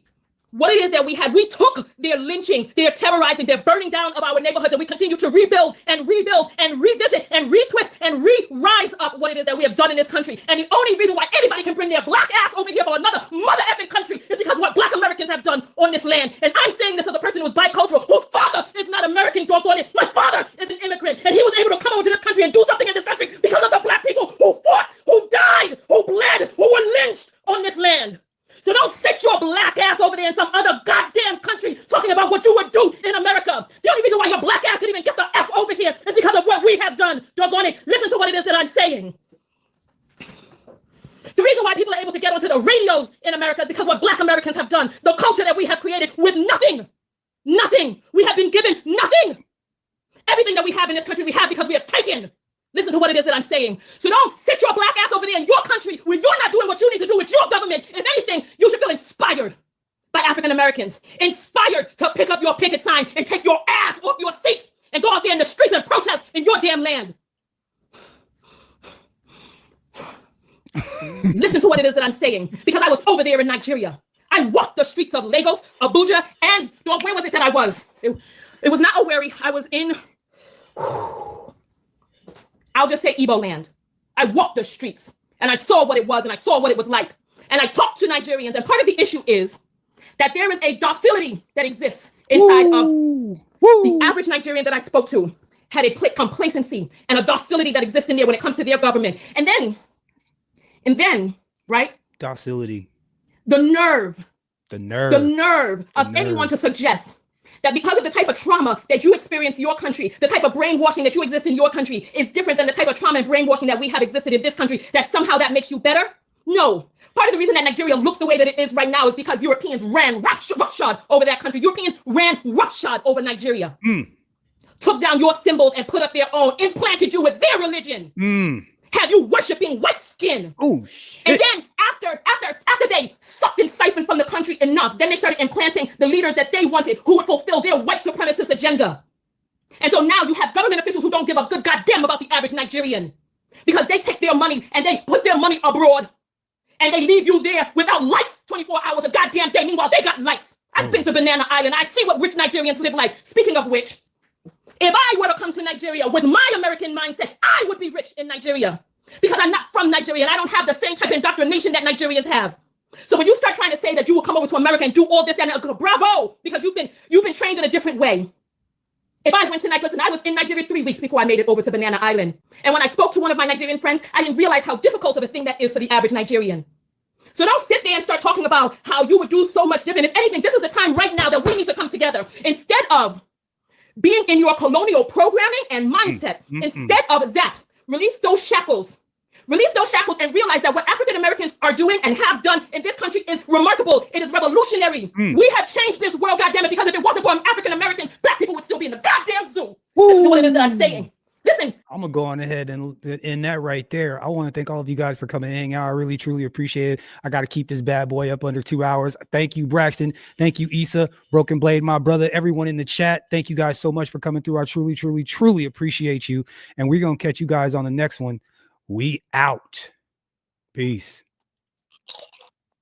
what it is that we had. We took their lynchings, their terrorizing, their burning down of our neighborhoods, and we continue to rebuild and revisit and retwist and re-rise up what it is that we have done in this country. And the only reason why anybody can bring their black ass over here for another mother effing country is because of what black Americans have done on this land. And I'm saying this as a person who's bicultural, whose father is not American, doggone it. My father is an immigrant, and he was able to come over to this country and do something in this country because of the black people who fought, who died, who bled, who were lynched on this land. So don't sit your black ass over there in some other goddamn country talking about what you would do in America. The only reason why your black ass can even get the F over here is because of what we have done. Doggone it. Listen to what it is that I'm saying. The reason why people are able to get onto the radios in America is because of what black Americans have done. The culture that we have created with nothing. Nothing. We have been given nothing. Everything that we have in this country, we have because we have taken. Listen to what it is that I'm saying. So don't sit your black ass over there in your country when you're not doing what you need to do with your government. If anything, you should feel inspired by African Americans. Inspired to pick up your picket sign and take your ass off your seat and go out there in the streets and protest in your damn land. Listen to what it is that I'm saying, because I was over there in Nigeria. I walked the streets of Lagos, Abuja, and where was it that I was? It was not Owerri. I was in... I'll just say Igbo land. I walked the streets and I saw what it was and I saw what it was like. And I talked to Nigerians, and part of the issue is that there is a docility that exists inside of the average Nigerian that I spoke to had a complacency and a docility that exists in there when it comes to their government. And then, right? Docility. The nerve The of anyone to suggest that because of the type of trauma that you experience in your country, the type of brainwashing that you exist in your country is different than the type of trauma and brainwashing that we have existed in this country, that somehow that makes you better? No. Part of the reason that Nigeria looks the way that it is right now is because Europeans ran roughshod over that country. Europeans ran roughshod over Nigeria. Took down your symbols and put up their own, implanted you with their religion. Had you worshiping white skin. Oh, shit. And then after they sucked and siphoned from the country enough, then they started implanting the leaders that they wanted who would fulfill their white supremacist agenda. And so now you have government officials who don't give a good goddamn about the average Nigerian, because they take their money and they put their money abroad and they leave you there without lights 24 hours a goddamn day. Meanwhile, they got lights. I've been to Banana Island. I see what rich Nigerians live like. Speaking of which, if I were to come to Nigeria with my American mindset, I would be rich in Nigeria, because I'm not from Nigeria and I don't have the same type of indoctrination that Nigerians have. So when you start trying to say that you will come over to America and do all this and bravo, because you've been trained in a different way. If I went to Nigeria, listen, I was in Nigeria 3 weeks before I made it over to Banana Island. And when I spoke to one of my Nigerian friends, I didn't realize how difficult of a thing that is for the average Nigerian. So don't sit there and start talking about how you would do so much different. If anything, this is the time right now that we need to come together. Instead of being in your colonial programming and mindset, instead of that, release those shackles. Release those shackles and realize that what African Americans are doing and have done in this country is remarkable. It is revolutionary. We have changed this world, goddammit, because if it wasn't for African Americans, black people would still be in the goddamn zoo. Listen to what it is that I'm saying. Listen. I'm gonna go on ahead and in that right there. I want to thank all of you guys for coming and hanging out. I really truly appreciate it. I got to keep this bad boy up under 2 hours. Thank you, Braxton. Thank you, Issa, Broken Blade, my brother, everyone in the chat. Thank you guys so much for coming through. I truly, truly, truly appreciate you. And we're gonna catch you guys on the next one. We out. Peace.